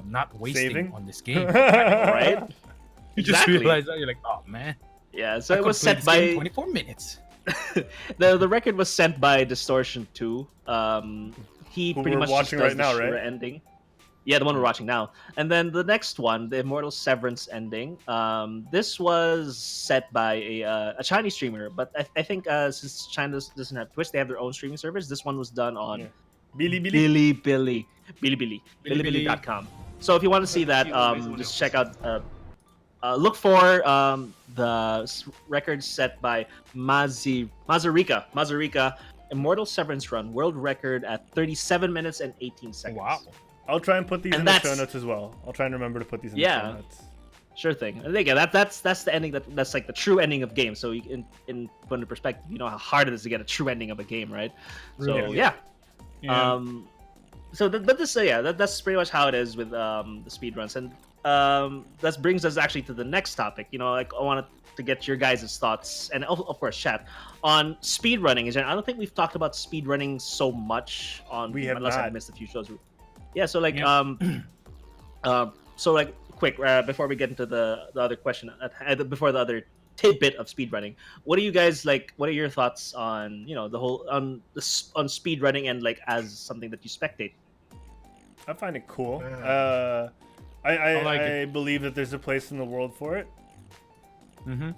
not wasting Saving? on this game. Right? You just Exactly. realize that you're like, oh man, Yeah. So I it could was play set this by game 24 minutes. the record was sent by Distortion 2. He Who pretty we're much watching just does right now, the Shura right? ending. Yeah, the one we're watching now. And then the next one, the Immortal Severance ending. This was set by a Chinese streamer, but I think since China doesn't have Twitch, they have their own streaming service. This one was done on Bilibili.com. So if you want to see that, just check out. Look for the record set by Mazurika, Immortal Severance Run, world record at 37 minutes and 18 seconds. Wow. I'll try and put these And in the that's- show notes as well. I'll try and remember to put these in the Yeah. show notes. Sure thing. And again, that's the ending. That's like the true ending of games. So you in put into perspective, you know how hard it is to get a true ending of a game, right? So Really? yeah. Yeah. That's pretty much how it is with the speedruns, and that brings us actually to the next topic. Like I wanted to get your guys' thoughts, and of course, chat on speedrunning. I don't think we've talked about speedrunning so much on. We have unless I not. missed a few shows. Yeah. So like Yeah. quick before we get into the other question, before the other tidbit of speedrunning, what do you guys like? What are your thoughts on the whole on speedrunning and like as something that you spectate? I find it cool. Yeah. I like believe that there's a place in the world for it. Mm-hmm.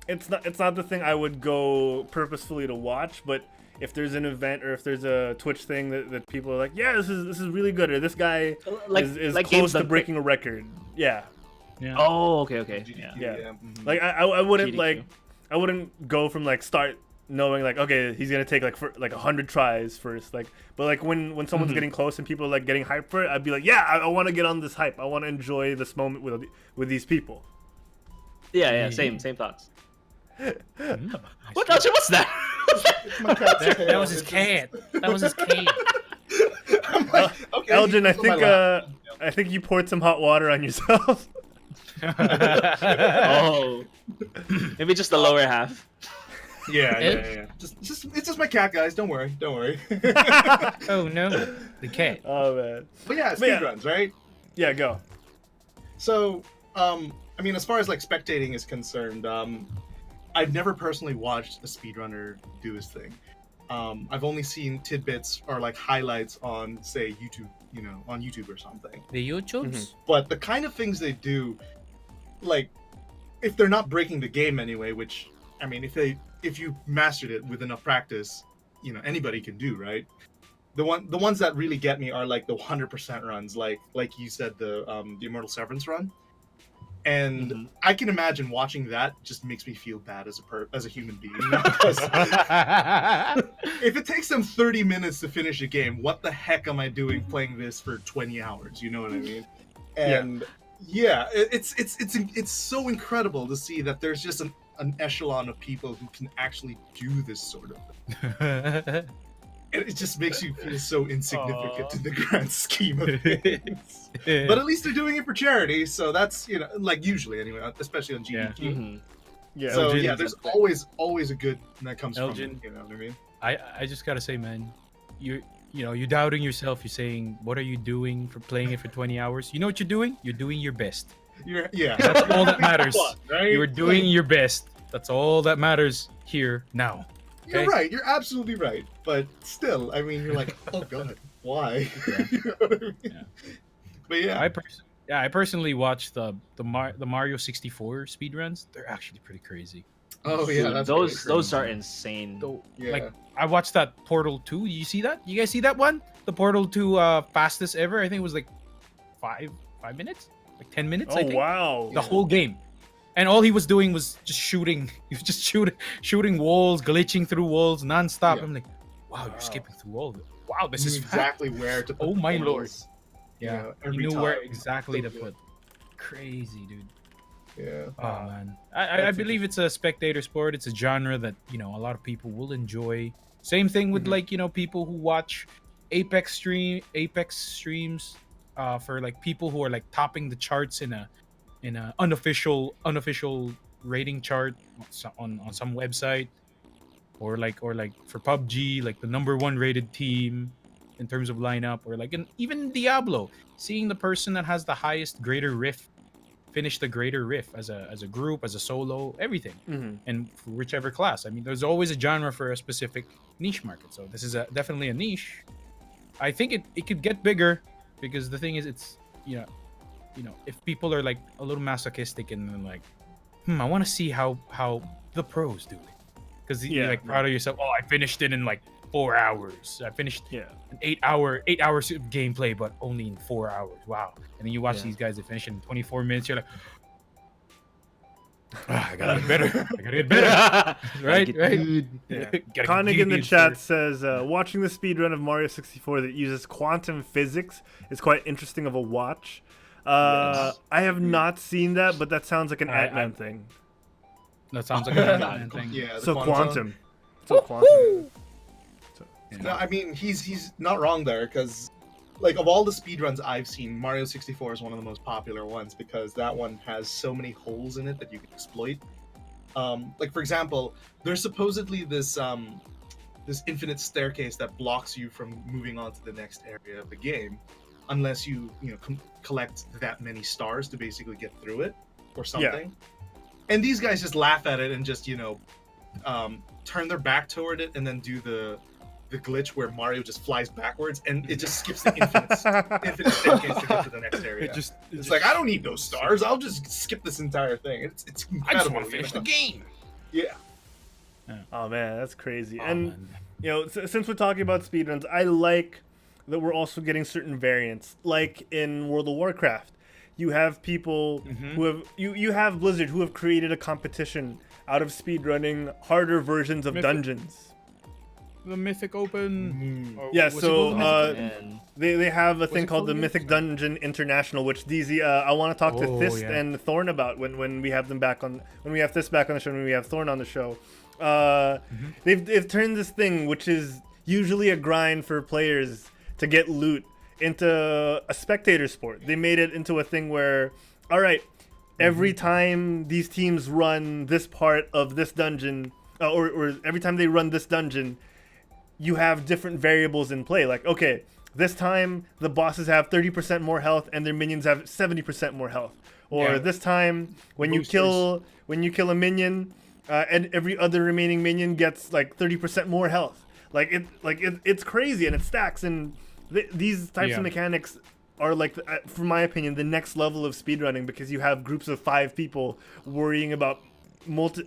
It's not the thing I would go purposefully to watch, but if there's an event or if there's a Twitch thing that people are like, yeah, this is really good, or this guy is like close games to that- breaking a record. Yeah. Yeah. Oh, okay, yeah. Yeah. Mhm. Like I wouldn't GDQ. I wouldn't go from like start knowing like, okay, he's gonna take like 100 tries first, like, but like when someone's Mhm. getting close and people are like getting hyped for it, I'd be like, yeah, I want to get on this hype. I want to enjoy this moment with these people. Yeah, same thoughts. Mm. What else? What's that? My cat's tail. That was his cat. That was his cat. I'm like, okay, Elgin, he's on my lap. I think you poured some hot water on yourself. Oh, maybe just the lower half. Yeah. It's just my cat, guys. Don't worry. Oh no, the cat. Oh man. But yeah, But yeah. speedruns, right? Yeah, go. So, I mean, as far as like spectating is concerned, I've never personally watched a speedrunner do his thing. I've only seen tidbits or like highlights on, say, YouTube, on YouTube or something. The YouTubes. But the kind of things they do, like, if they're not breaking the game anyway, which, I mean, if you mastered it with enough practice, anybody can do, right? The ones that really get me are like the 100% runs, like you said, the Immortal Severance run. And Mhm. I can imagine watching that just makes me feel bad as a human being. 'Cause if it takes them 30 minutes to finish a game, what the heck am I doing playing this for 20 hours? You know what I mean? And it's so incredible to see that there's just an echelon of people who can actually do this sort of thing. It just makes you feel so insignificant in the grand scheme of things. But at least they're doing it for charity, so that's like usually anyway, especially on GDQ. Mhm. Yeah. So Elgin yeah, is there's up always a good that comes Elgin. from it, you know what I mean? I just gotta say, man, you're doubting yourself. You're saying, what are you doing for playing it for 20 hours? You know what you're doing? You're doing your best. That's all that matters. Right? You're doing your best. That's all that matters here now. You're Okay. right. You're absolutely right. But still, I mean, you're like, oh god, why? You know what I mean? Yeah. But yeah, I personally watched the Mario 64 speedruns. They're actually pretty crazy. oh Dude, yeah, that's those great. are insane. So, Yeah. like I watched that Portal 2. You see that? You guys see that one? The Portal 2 fastest ever. I think it was like 5 minutes, like 10 minutes. I Oh think. wow. The whole game. And all he was doing was just shooting. He was just shooting walls, glitching through walls nonstop. Yeah. I'm like, wow, Wow. you're skipping through all of it. Wow, this Knew is exactly where to put Oh the my portals. Yeah, Yeah, he every knew where time. exactly So to good. put. Crazy, dude. Yeah. Oh man, I That's believe it's a spectator sport. It's a genre that a lot of people will enjoy. Same thing with Mhm. people who watch Apex streams, for like people who are like topping the charts in a unofficial rating chart on some website, or like for PUBG, like the #1 rated team in terms of lineup, or like even Diablo, seeing the person that has the highest greater riff finish the greater riff as a group, as a solo, everything, Mhm. and for whichever class. I mean, there's always a genre for a specific niche market. So this is definitely a niche. I think it could get bigger, because the thing is, it's if people are like a little masochistic and then like, I want to see how the pros do it, because you're Yeah, like proud of yourself. Oh, I finished it in like 4 hours. I finished Yeah. an 8 hours of gameplay, but only in 4 hours. Wow. And then you watch Yeah. these guys that finish in 24 minutes. You're like, I gotta get better. I gotta get better. Right? Right? Yeah. Gotta get Konig in the deviant chat first. says, watching the speedrun of Mario 64 that uses quantum physics is quite interesting of a watch. Yes. I have not seen that, but that sounds like an I- Ant-Man thing. That sounds like a Batman thing. Yeah. the So quantum. quantum. So quantum. No, I mean he's not wrong there, because like of all the speedruns I've seen, Mario 64 is one of the most popular ones because that one has so many holes in it that you can exploit. Like for example, there's supposedly this infinite staircase that blocks you from moving on to the next area of the game, unless you collect that many stars to basically get through it or something. And these guys just laugh at it and just turn their back toward it and then do the glitch where Mario just flies backwards and it just skips the infinite staircase to get to the next area. It's like, I don't need those stars. I'll just skip this entire thing. It's incredible. I just want to finish the game. Yeah. Oh man, that's crazy. Oh, And man. since we're talking about speedruns, I like that we're also getting certain variants. Like in World of Warcraft, you have people who have you have Blizzard who have created a competition out of speedrunning harder versions of Mythic- dungeons. The Mythic Open. or Yeah, what's it so called? Man. they have a thing it called called the again? Mythic Dungeon International, which DZ I want to talk to Oh, Thist yeah. and Thorn about when we have them back on, when we have Thist back on the show, and when we have Thorn on the show. They've turned this thing, which is usually a grind for players to get loot, into a spectator sport. They made it into a thing where, all right, every time these teams run this part of this dungeon, or every time they run this dungeon, you have different variables in play. Like, okay, this time the bosses have 30% more health and their minions have 70% more health. Or Yeah. this time when you Boosters. kill a minion, and every other remaining minion gets like 30% more health. It's crazy and it stacks, and these types Yeah. of mechanics are like, for my opinion, the next level of speedrunning, because you have groups of 5 people worrying about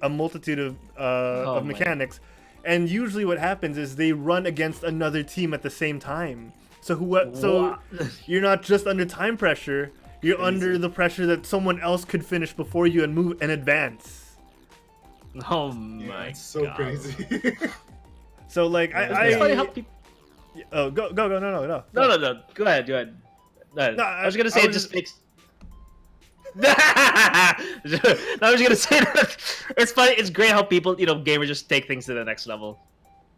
a multitude of my. mechanics. And usually what happens is they run against another team at the same time. So you're not just under time pressure, you're under the pressure that someone else could finish before you and move and advance. Oh Yeah, my it's so God. crazy. So like It's funny how people. oh go no. No. Go ahead. No, No, I was gonna say I it was just makes. No, I was gonna say that it's funny. It's great how people, gamers just take things to the next level.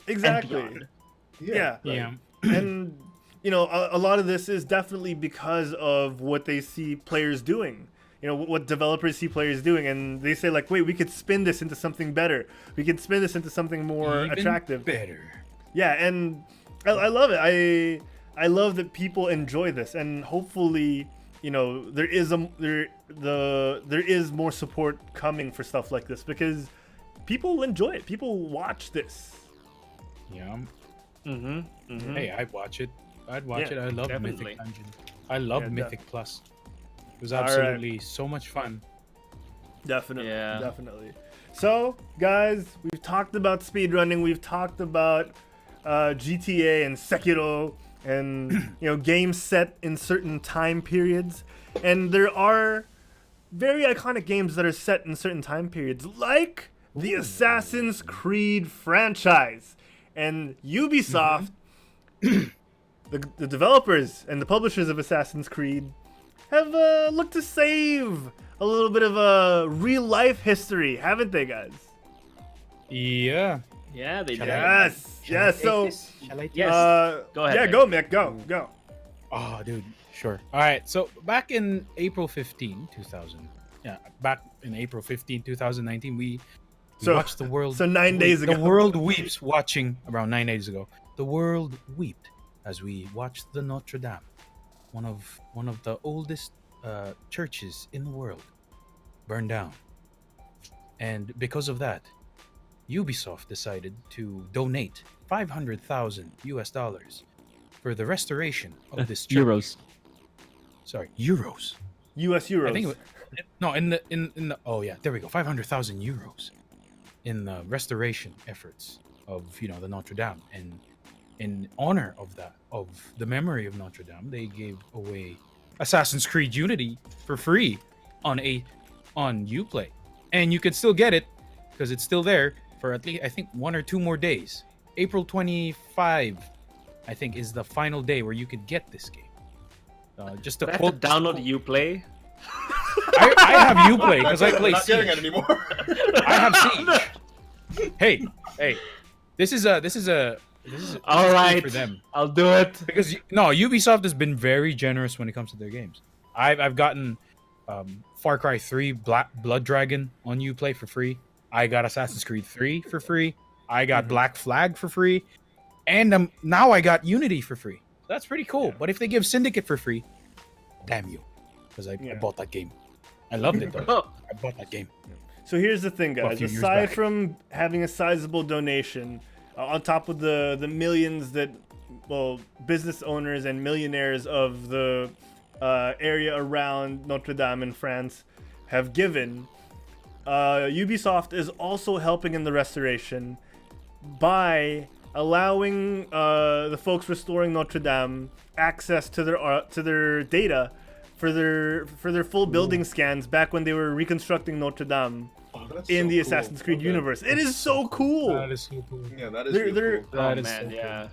And Exactly. beyond. Yeah. Yeah. And a lot of this is definitely because of what they see players doing. What developers see players doing, and they say like, wait, we could spin this into something better. We could spin this into something more Even attractive. Better. Yeah, and I love it. I love that people enjoy this, and hopefully, there is more support coming for stuff like this, because people enjoy it. People watch this. Yeah. Mm-hmm. Hey, I'd watch it. I'd watch Yeah, it. I love definitely. Mythic Dungeon. I love Yeah, Mythic Plus. It was All right. absolutely so much fun. Definitely, Yeah. definitely. So, guys, we've talked about speedrunning. We've talked about GTA and Sekiro, and games set in certain time periods. And there are very iconic games that are set in certain time periods, like the Assassin's Creed franchise. And Ubisoft, the developers and the publishers of Assassin's Creed, have looked to save a little bit of a real life history, haven't they, guys? Yeah. Yeah, they did. Yes, yes. So, Shall I? Yes. Go ahead, Yeah, Nick. go, Mick. Go. Oh, dude. Sure. All right. So back in April 15, 2000. Yeah, back in April 15, 2019, we So- watched the world. so 9 days ago. The world weeps watching around 9 days ago. The world wept as we watched the Notre Dame, one of the oldest churches in the world, burn down. And because of that, Ubisoft decided to donate $500,000 for the restoration of this church. Euros. Sorry, euros. U.S. Euros. I think it was, no, in the oh yeah, there we go. 500,000 euros in the restoration efforts of the Notre Dame, and in honor of that, of the memory of Notre Dame, they gave away Assassin's Creed Unity for free on Uplay, and you can still get it because it's still there for at least I think 1 or 2 more days. April 25, I think, is the final day where you could get this game. Just to I have to quote, download Uplay. I have Uplay because I play not getting it Siege. anymore. I have Siege. Hey, this is All right, for them I'll do it. because Ubisoft has been very generous when it comes to their games. I've gotten Far Cry 3 Blood Dragon on Uplay for free. I got Assassin's Creed 3 for free. I got Black Flag for free, and now I got Unity for free. That's pretty cool. But if they give Syndicate for free, damn you, because I bought that game. I loved it though. Oh, I bought that game. So here's the thing, Well, a guys. few years Aside back. from having a sizable donation, on top of the millions that business owners and millionaires of the area around Notre Dame in France have given, Ubisoft is also helping in the restoration by allowing the folks restoring Notre Dame access to their data for their full building scans back when they were reconstructing Notre Dame Oh, that's in so the cool. Assassin's Creed Okay. universe. It is so cool. That is so cool. Yeah, that is They're- really they're- cool. That oh is man, so yeah.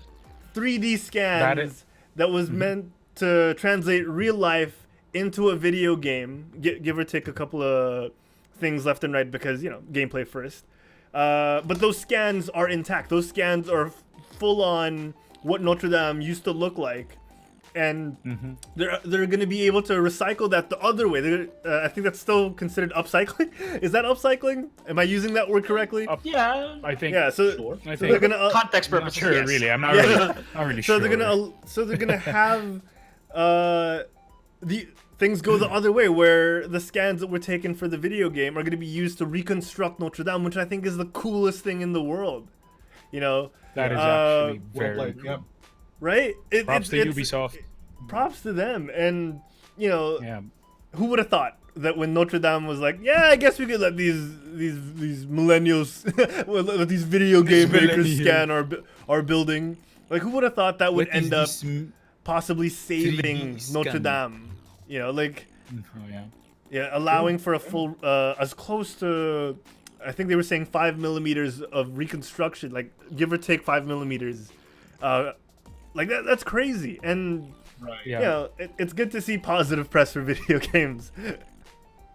3D scans That is- that was meant to translate real life into a video game, give or take a couple of things left and right because gameplay first. But those scans are intact. Those scans are full on what Notre Dame used to look like, and they're going to be able to recycle that the other way. I think that's still considered upcycling. Is that upcycling? Am I using that word correctly? Yeah. I think. Yeah. So, Sure. I so think. they're gonna Context I'm not purposes. sure, yes. really. I'm not Yeah. really. Not really so sure. they're gonna have the things go the other way, where the scans that were taken for the video game are going to be used to reconstruct Notre Dame, which I think is the coolest thing in the world. That is Uh, actually Well very. played. Yep. right? Props to Ubisoft. Props to them, and Yeah. who would have thought that when Notre Dame was like, yeah, I guess we could let these millennials, let these video game makers millennials. scan our building. Like, who would have thought that would What is end up this possibly saving 3D Notre scan? Dame? Oh yeah. Allowing for a full, as close to, I think they were saying 5 millimeters of reconstruction, like give or take 5 millimeters. Like that's crazy, and Right. Yeah. it's good to see positive press for video games.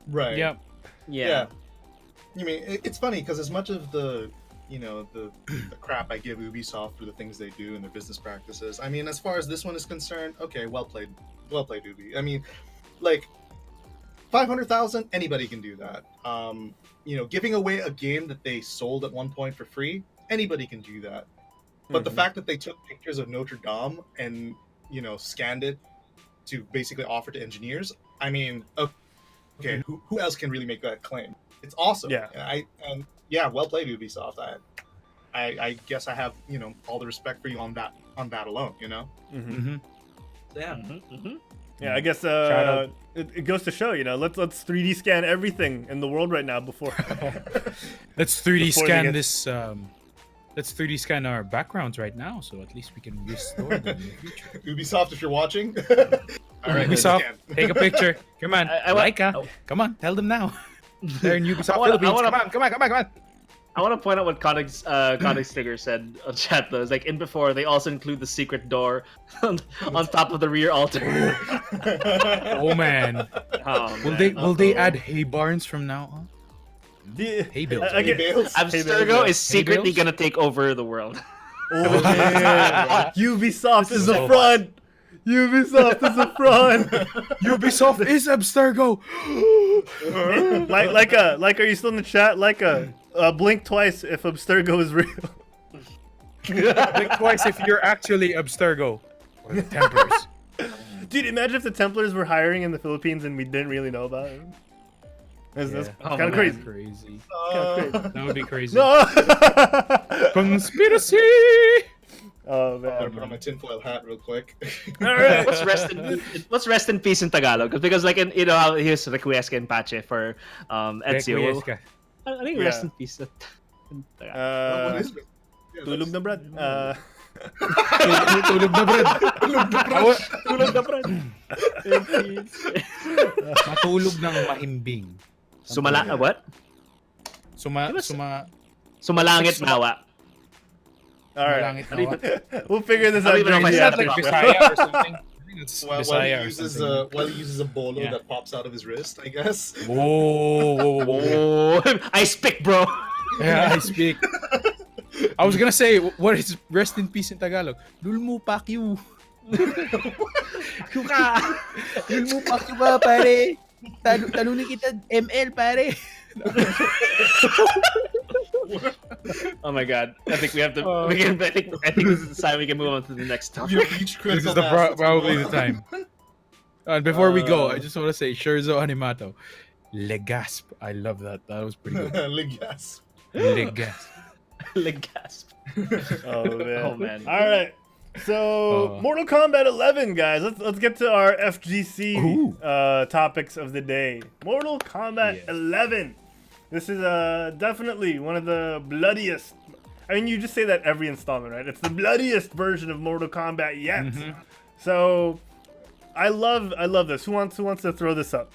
Right. Yeah. Yeah. You mean it's funny because as much of the the crap I give Ubisoft for the things they do and their business practices, I mean, as far as this one is concerned, okay, well played, Ubi. I mean, like 500,000, anybody can do that. Giving away a game that they sold at one point for free, anybody can do that. But the fact that they took pictures of Notre Dame and scanned it to basically offer to engineers, I mean, okay, who else can really make that claim? It's awesome. Yeah. Well played, Ubisoft. I guess I have all the respect for you on that alone. Mm-hmm. So, yeah. Yeah, I guess out. it goes to show, let's 3D scan everything in the world right now before. Let's 3D Before they scan get- this. Let's 3D scan our backgrounds right now, so at least we can restore them in the future. Ubisoft, if you're watching. All right, Ubisoft, scan. take a picture. Come on, I want- Laika. Come on, tell them now. They're in Ubisoft I wanna- Philippines. Come on. I want to point out what Conix Sticker said on chat though. It's like in before they also include the secret door on top of the rear altar. Oh man, Oh, will man. they add hay barns from now on? Hay bales. I get- Bales? Abstergo is secretly Bales? gonna take over the world. Oh, man. Ubisoft is the so front. Ubisoft is the front. Ubisoft is Abstergo. like, are you still in the chat? Blink twice if Abstergo is real. Blink twice if you're actually Abstergo. Or the Templars. Dude, imagine if the Templars were hiring in the Philippines and we didn't really know about it. That's Yeah. kind Oh, of man. crazy. Crazy. Kinda That would be crazy. No. Conspiracy. Oh I'm gonna man. put on my tinfoil hat real quick. All right. What's rest in peace in Tagalog? Because like in how here's Requiesca and Pache for Ezio. Requiesca. I think Yeah. rest in peace in Tagalog. What is it? Yeah, Tulog na Brad. Tulog na, Brad. Tulog na, Brad. In peace. Matulog ng mahimbing. What? Sumalangit nawa. All right. Malangit nawa. We'll figure this I out don't even know during if the I Is that said after like show. Bisaya or something? I think it's While Bisaya he or uses something. while he uses a bolo Yeah. that pops out of his wrist, I guess. Whoa. Oh, I speak, bro. Yeah, I speak. I was gonna say, what is rest in peace in Tagalog? Dulmu pakyu. Kuka. Dulmu pakyu ba, pare? Talunin kita ML, pare. Oh my god. I think we have to. I think this is the time we can move on to the next topic. You each This critical is the mass. probably the time. And before we go, I just want to say, Scherzo Animato, Legasp. I love that. That was pretty good. Ligas. Legasp. Like gasp. Oh man. Oh, man. All right. So Mortal Kombat 11, guys. Let's get to our FGC Ooh. topics of the day. Mortal Kombat Yes. 11. This is definitely one of the bloodiest. I mean, you just say that every installment, right? It's the bloodiest version of Mortal Kombat yet. Mm-hmm. So I love this. Who wants to throw this up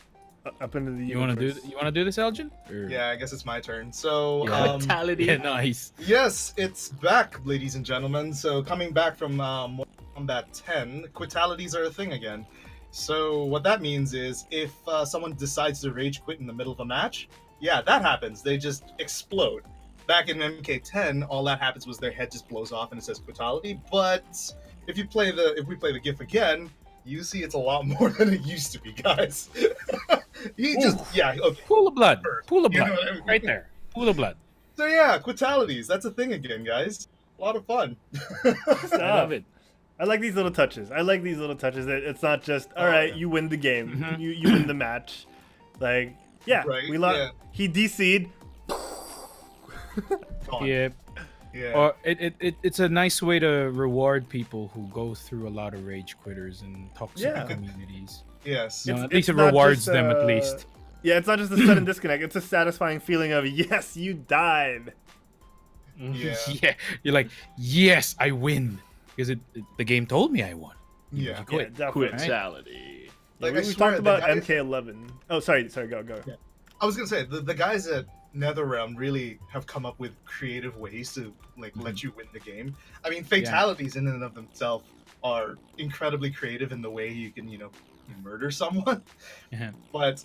into the You want universe? to do this, Elgin? Or- Yeah, I guess it's my turn. So, Yeah. Fatality. Yeah, nice. yes, it's back, ladies and gentlemen. So, coming back from Mortal Kombat 10, quitalities are a thing again. So, what that means is if someone decides to rage quit in the middle of a match, yeah, that happens. They just explode. Back in MK10, all that happens was their head just blows off and it says quitality. But if we play the GIF again, you see it's a lot more than it used to be, guys. Okay. Pool of blood. Pool of You know blood. what I mean? Right there. Pool of blood. So yeah, quitalities. That's a thing again, guys. A lot of fun. I love it. I like these little touches. That it's not just all right. yeah. You win the game. Mhm. You win the match. Like yeah, Right, we lost. yeah. He DC'd. Gone. Yeah. Yeah. Or it's a nice way to reward people who go through a lot of rage quitters and toxic Yeah. communities. Yes. You know, It's- at least it it's not rewards just, them at least. Yeah, it's not just a sudden disconnect. It's a satisfying feeling of yes, you died. Yeah. Yeah. You're like, yes, I win. Because the game told me I won. Yeah. Yeah, Quit. definitely. Quittality. Like, we I swear, talked the about guys- MK11. Oh, sorry, go. Yeah. I was gonna say the guys at NetherRealm really have come up with creative ways to let you win the game. I mean, fatalities in and of themselves are incredibly creative in the way you can murder someone. Yeah. But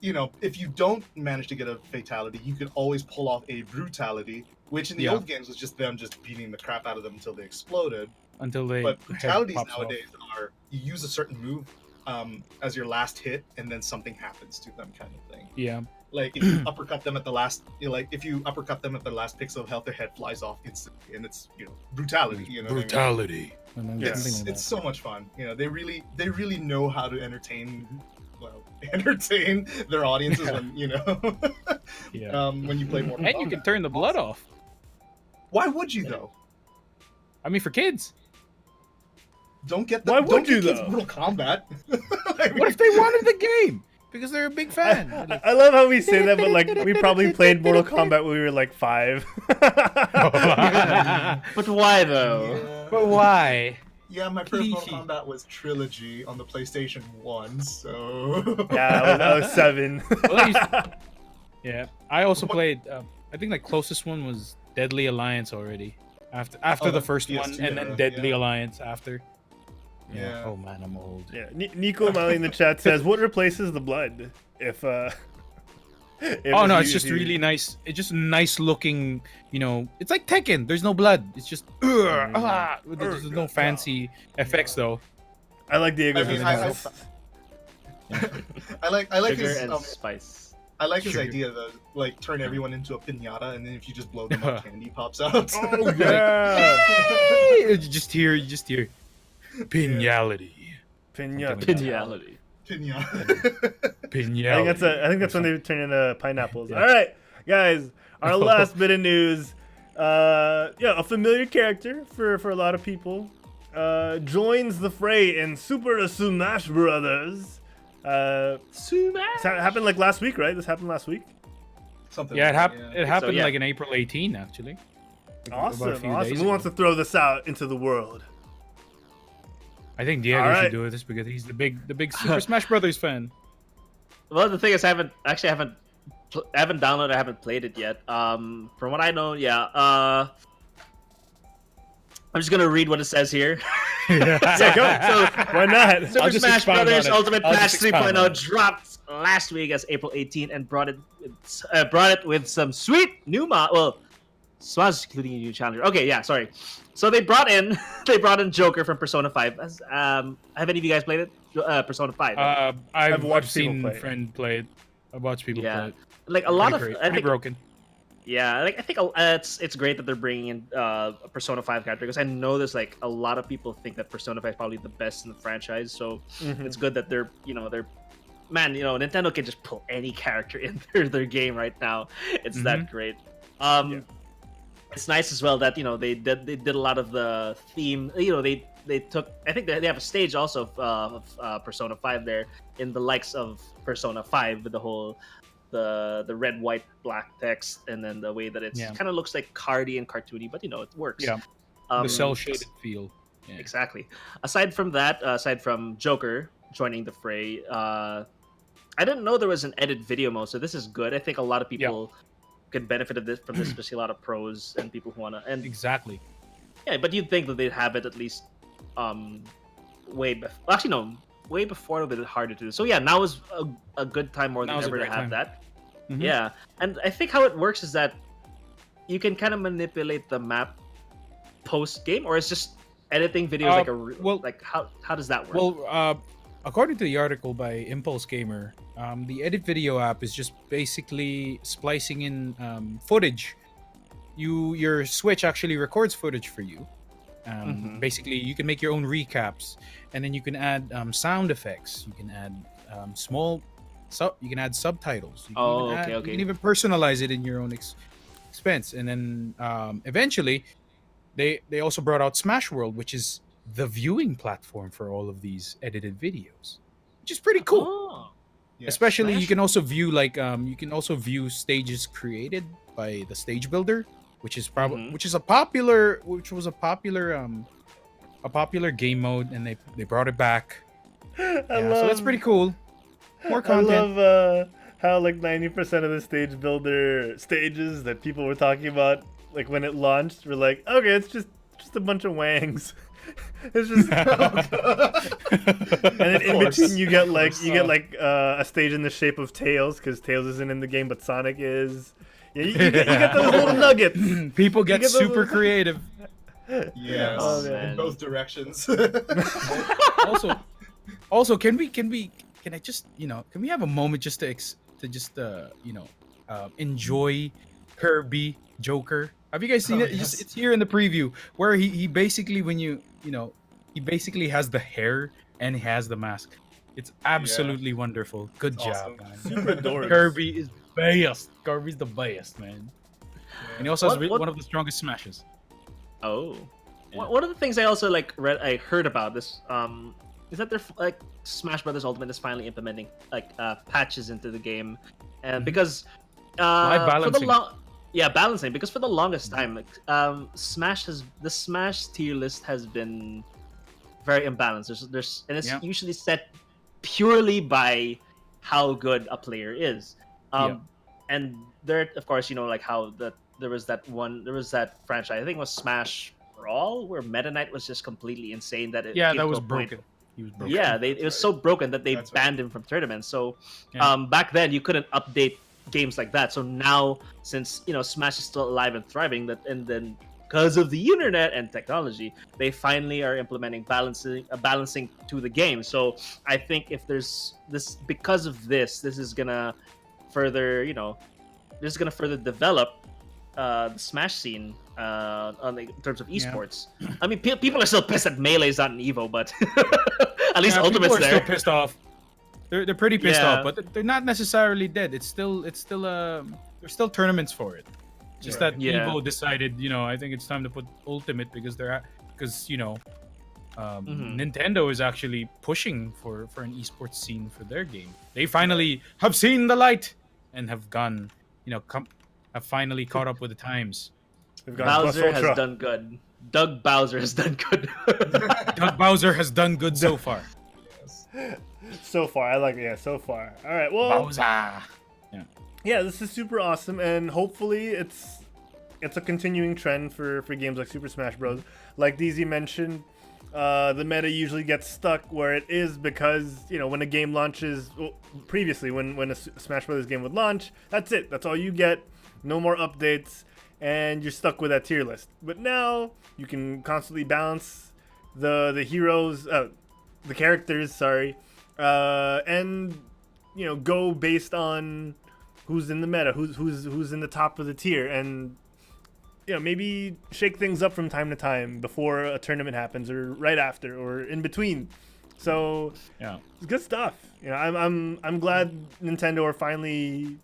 if you don't manage to get a fatality, you can always pull off a brutality, which in the Yeah. old games was just them just beating the crap out of them until they exploded. Until they But head brutalities pops off. nowadays are you use a certain move as your last hit, and then something happens to them, kind of thing. Yeah. Like if you uppercut them at the last, if you uppercut them at the last pixel of health, their head flies off instantly, and it's brutality. You know, what I mean? Brutality. And then Yeah. something like It's that. so much fun. They really know how to entertain their audiences when Yeah. when you play more. And you can turn the blood off. Why would you though? I mean, for kids. Don't get the. Why don't would get you, kids though? Mortal Kombat. Like, What if they wanted the game? Because they're a big fan. They're like, I love how we say that, but like we probably played Mortal Kombat when we were like 5. But why though? yeah. but why? Yeah, my first Mortal Cliche. Kombat was Trilogy on the PlayStation 1, so... Yeah, I was 7. Well, I used yeah, I also played. I think like closest one was Deadly Alliance already. After Oh, the the first one, PS2 and then era, Deadly yeah. Alliance after. Yeah. Oh man, I'm old. Yeah, Nico Mali in the chat says, "What replaces the blood?" If Oh no, it's you- just if you- really nice. It's just nice looking. You know, it's like Tekken. There's no blood. It's just there's no fancy effects though. I like Diego's I mean, response. I like Sugar his and um, spice. I like his Sugar. idea to like turn everyone into a piñata, and then if you just blow them up, candy pops out. Oh yeah, You just hear pinality. Pinata. Piniality. Piñata. Pinality. I think that's when they turn into pineapples. All right, guys, our last bit of news. Yeah, a familiar character for a lot of people joins the fray in Super Smash Brothers. Smash. This happened like last week, right? This happened last week. Something. Yeah, like it happened yeah. like in April 18 actually. About a Awesome, few awesome. days Who wants to ago. throw this out into the world? I think Diego All right. should do this because he's the big Super Smash Brothers fan. Well, the thing is, I haven't downloaded. I haven't played it yet. From what I know, yeah. I'm just gonna read what it says here. Yeah, go. Why not? Super I'll just Smash expound on Brothers it. Ultimate I'll Patch just expound 3.0 on it. dropped last week as April 18 and brought it with some sweet new Swaz including a new challenger. Okay, yeah, sorry. So they brought in Joker from Persona 5. Have any of you guys played it? Persona 5. I've watched seen people play it. friend play it. I've watched people Yeah. play it. Like a lot of Pretty I think broken. yeah, like I think it's great that they're bringing in a Persona 5 character because I know there's like a lot of people think that Persona 5 is probably the best in the franchise. So it's good that they're Nintendo can just pull any character in their game right now. It's that great. It's nice as well that they did a lot of the theme. They took. I think they have a stage also of Persona 5 there in the likes of Persona 5 with the whole the red, white, black text, and then the way that it kind of looks like cardy and cartoony, but it works. Yeah. The cell shaded feel. Yeah. Exactly. Aside from that, aside from Joker joining the fray, I didn't know there was an edit video mode, so this is good. I think a lot of people could benefit from this, especially a lot of pros and people who wanna. And Exactly. yeah, but you'd think that they'd have it at least way before it would be harder to do. So yeah, now is a good time more than Now's a ever to great have time. that. Mhm. Yeah, and I think how it works is that you can kind of manipulate the map post game, or it's just editing videos how does that work? Well, according to the article by Impulse Gamer, the edit video app is just basically splicing in footage. Your Switch actually records footage for you. Basically, you can make your own recaps, and then you can add sound effects. You can add you can add subtitles. You can You can even personalize it in your own expense. And then eventually, they also brought out Smash World, which is the viewing platform for all of these edited videos, which is pretty cool. Oh. Yeah. Especially, Smash- you can also view stages created by the stage builder, which is probably which was a popular game mode, and they brought it back. I So love. that's pretty cool. More I content. love how like 90% of the stage builder stages that people were talking about, like when it launched, were like, okay, it's just a bunch of wangs. It's just, and then in between you get a stage in the shape of Tails, because Tails isn't in the game but Sonic is. Yeah, you get those little nuggets. People get get those super little- creative. Yes, Oh, in man. both directions. Also, can we have a moment just to enjoy Kirby Joker? Have you guys seen Oh, it? yes. It's here in the preview where he basically he basically has the hair and he has the mask. It's absolutely wonderful. Good It's job, awesome. man. Super adorable. Kirby is best. Kirby's the best, man. And he also has What- one of the strongest smashes. Oh. Yeah. One of the things I also like I heard about this is that they're like Smash Brothers Ultimate is finally implementing like patches into the game, and because Live for the balancing. balancing, because for the longest time like, the Smash tier list has been very imbalanced. And it's Yeah. usually set purely by how good a player is. And there, of course, like how there was that franchise. I think it was Smash Brawl, where Meta Knight was just completely insane. That it Yeah, came that to was a point- broken. He was broken. Yeah, it was so broken that they That's right. banned him from tournaments. So Yeah. back then you couldn't update games like that. So now, since Smash is still alive and thriving, and then because of the internet and technology, they finally are implementing balancing to the game. So I think if there's this, because of this is gonna further develop the Smash scene in terms of esports. I mean, people are still pissed that Melee's not in Evo, but at least Yeah, Ultimate's people are there. still pissed off. They're pretty pissed Yeah. off, but they're not necessarily dead. It's still there's still tournaments for it. Just Right. that Yeah. Evo decided, I think it's time to put Ultimate because Nintendo is actually pushing for an esports scene for their game. They finally have seen the light and have gone, have finally caught up with the times. We've got Plus Bowser has Ultra. done good. Doug Bowser has done good. Doug Bowser has done good so far. So far, I like it. Yeah, so far. All right, well, Bowser. yeah, this is super awesome, and hopefully it's a continuing trend for games like Super Smash Bros. Like DZ mentioned, the meta usually gets stuck where it is because when a game launches, previously when a Smash Bros. Game would launch, that's it. That's all you get. No more updates, and you're stuck with that tier list. But now you can constantly balance the heroes, the characters, sorry, and go based on who's in the meta, who's in the top of the tier, and maybe shake things up from time to time before a tournament happens, or right after, or in between. So Yeah. it's good stuff. I'm glad Nintendo are finally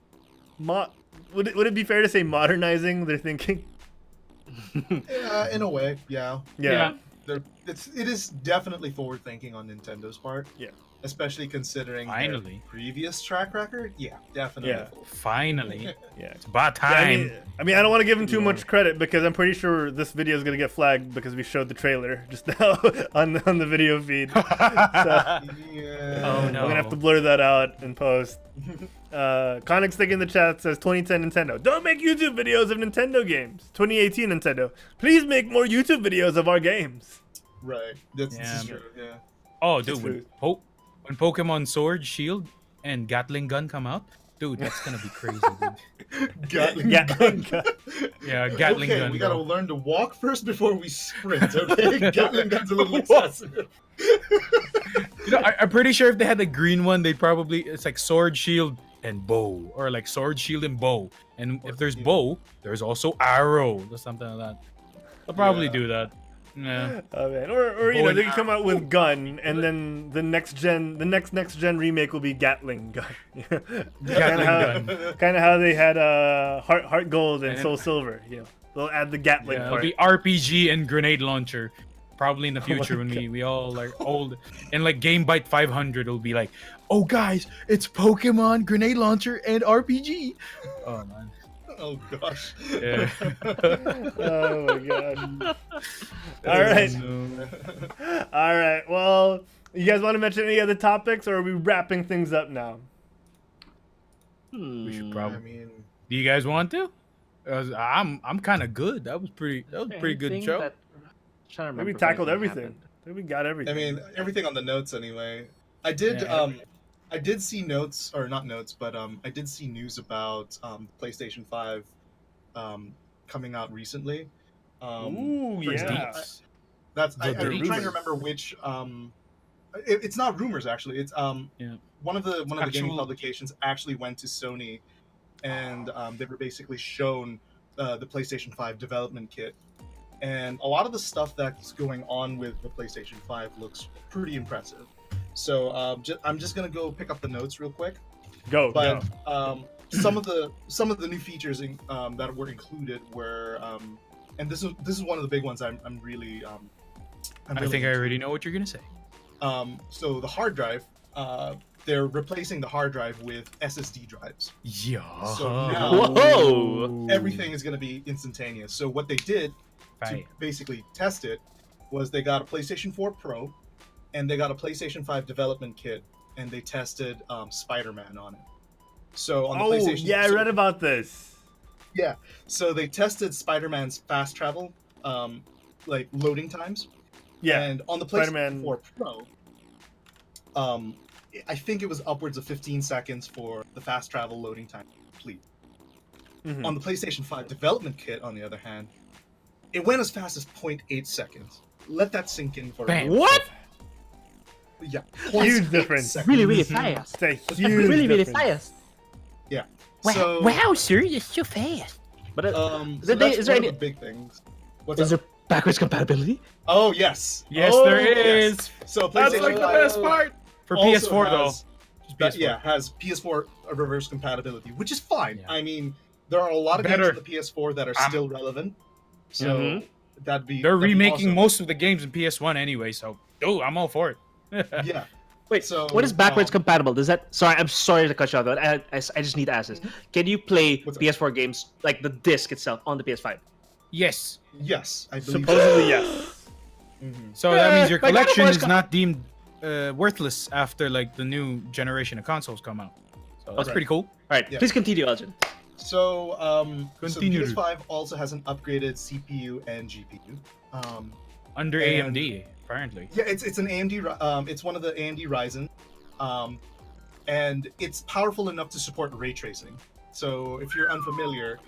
would it be fair to say modernizing their thinking? In a way, yeah. Yeah. It is definitely forward thinking on Nintendo's part. Yeah. Especially considering their Finally. previous track record. Yeah, definitely. Yeah. Finally. Yeah. It's about Yeah, time. I mean, I don't want to give him too much credit because I'm pretty sure this video is gonna get flagged because we showed the trailer just now on the video feed. So Yeah. Oh, I'm no. gonna have to blur that out in post. Conic Stick in the chat says 2010 Nintendo. Don't make YouTube videos of Nintendo games. 2018 Nintendo. Please make more YouTube videos of our games. Right. This Yeah. is true. Yeah. Oh, dude, It's when Pokemon Sword, Shield, and Gatling Gun come out, dude, that's gonna be crazy, dude. Gatling Gatling gun. Yeah, Gatling Okay, Gun. we bro. gotta learn to walk first before we sprint. Okay, Gatling gun's a little excessive. I'm pretty sure if they had the green one, it's like Sword, Shield, and Bow, or like Sword, Shield, and Bow. And if there's Bow, there's also Arrow or something like that. They'll probably Yeah. do that. Yeah. Oh man, or Bow and they can come out with Gun, and then the next gen remake will be Gatling Gun. Gatling Gun. Kind of how they had Heart Gold and Soul Silver. They'll add the Gatling Yeah, it'll part. be RPG and grenade launcher. Probably in the my future when God. we all like old and like GameByte 500 will be like, oh guys, it's Pokemon, grenade launcher, and RPG. Oh man. Oh gosh. Yeah. Oh my god. All right. All right. Well, you guys want to mention any other topics, or are we wrapping things up now? We should I probably. mean, Do you guys want to? I'm kind of good. That was pretty good Anything show. that- trying to I think we remember if tackled anything everything. happened. I think we got everything. I mean, everything on the notes anyway. I did Yeah. I did see notes, or not notes, but I did see news about PlayStation 5 coming out recently. Ooh, for yeah. example, That's The I'm trying rumors. to remember which. It's not rumors actually. It's Yeah. one of the gaming Actual- publications actually went to Sony, and they were basically shown the PlayStation 5 development kit, and a lot of the stuff that's going on with the PlayStation 5 looks pretty impressive. So I'm just gonna go pick up the notes real quick. Go. But go. some of the new features that were included were, and this is one of the big ones. I'm really. I think I already know what you're gonna say. So the hard drive, they're replacing the hard drive with SSD drives. Yeah. So now Whoa! everything is going to be instantaneous. So what they did to Right. basically test it was they got a PlayStation 4 Pro and they got a PlayStation 5 development kit and they tested Spider-Man on it. So on the Oh, PlayStation, yeah, I read about this. yeah. So they tested Spider-Man's fast travel, like loading times. Yeah. And on the Spider-Man- PlayStation 4 Pro, I think it was upwards of 15 seconds for the fast travel loading time to complete. Mhm. On the PlayStation 5 development kit, on the other hand, it went as fast as 0.8 seconds. Let that sink in for Bam. a moment. What? Yeah. Huge 0.8 difference. seconds. Really fast. It's a huge Really difference. fast. Yeah. Wow, So, wow, sir, you're so fast. But so Is there that's any- one of the big things. What's is up? there backwards compatibility? Oh, yes. Yes, Oh, there yes. is. So That's PlayStation like the 5 best part. For also PS4 though. has- Just But PS4. yeah, has PS4 reverse compatibility, which is fine. Yeah. I mean, there are a lot of Better. games on the PS4 that are still relevant. So Mhm. that'd be They're that'd be remaking awesome. most of the games in PS1 anyway, so I'm all for it. Yeah. Wait, So, what is backwards um, compatible? Does that? Sorry, I'm sorry to cut you off. But I just need to ask this. Can you play What's up? PS4 games like the disc itself on the PS5? Yes. Yes, I believe. Supposedly, yes. Mhm. So that means your My God of collection War's is not deemed worthless after like the new generation of consoles come out. So that's Okay. pretty cool. All right, Yeah. please continue, Elgin. So, Continue. so PS5 also has an upgraded CPU and GPU. Under And- AMD, apparently. Yeah, it's an AMD. It's one of the AMD Ryzen, and it's powerful enough to support ray tracing. So if you're unfamiliar,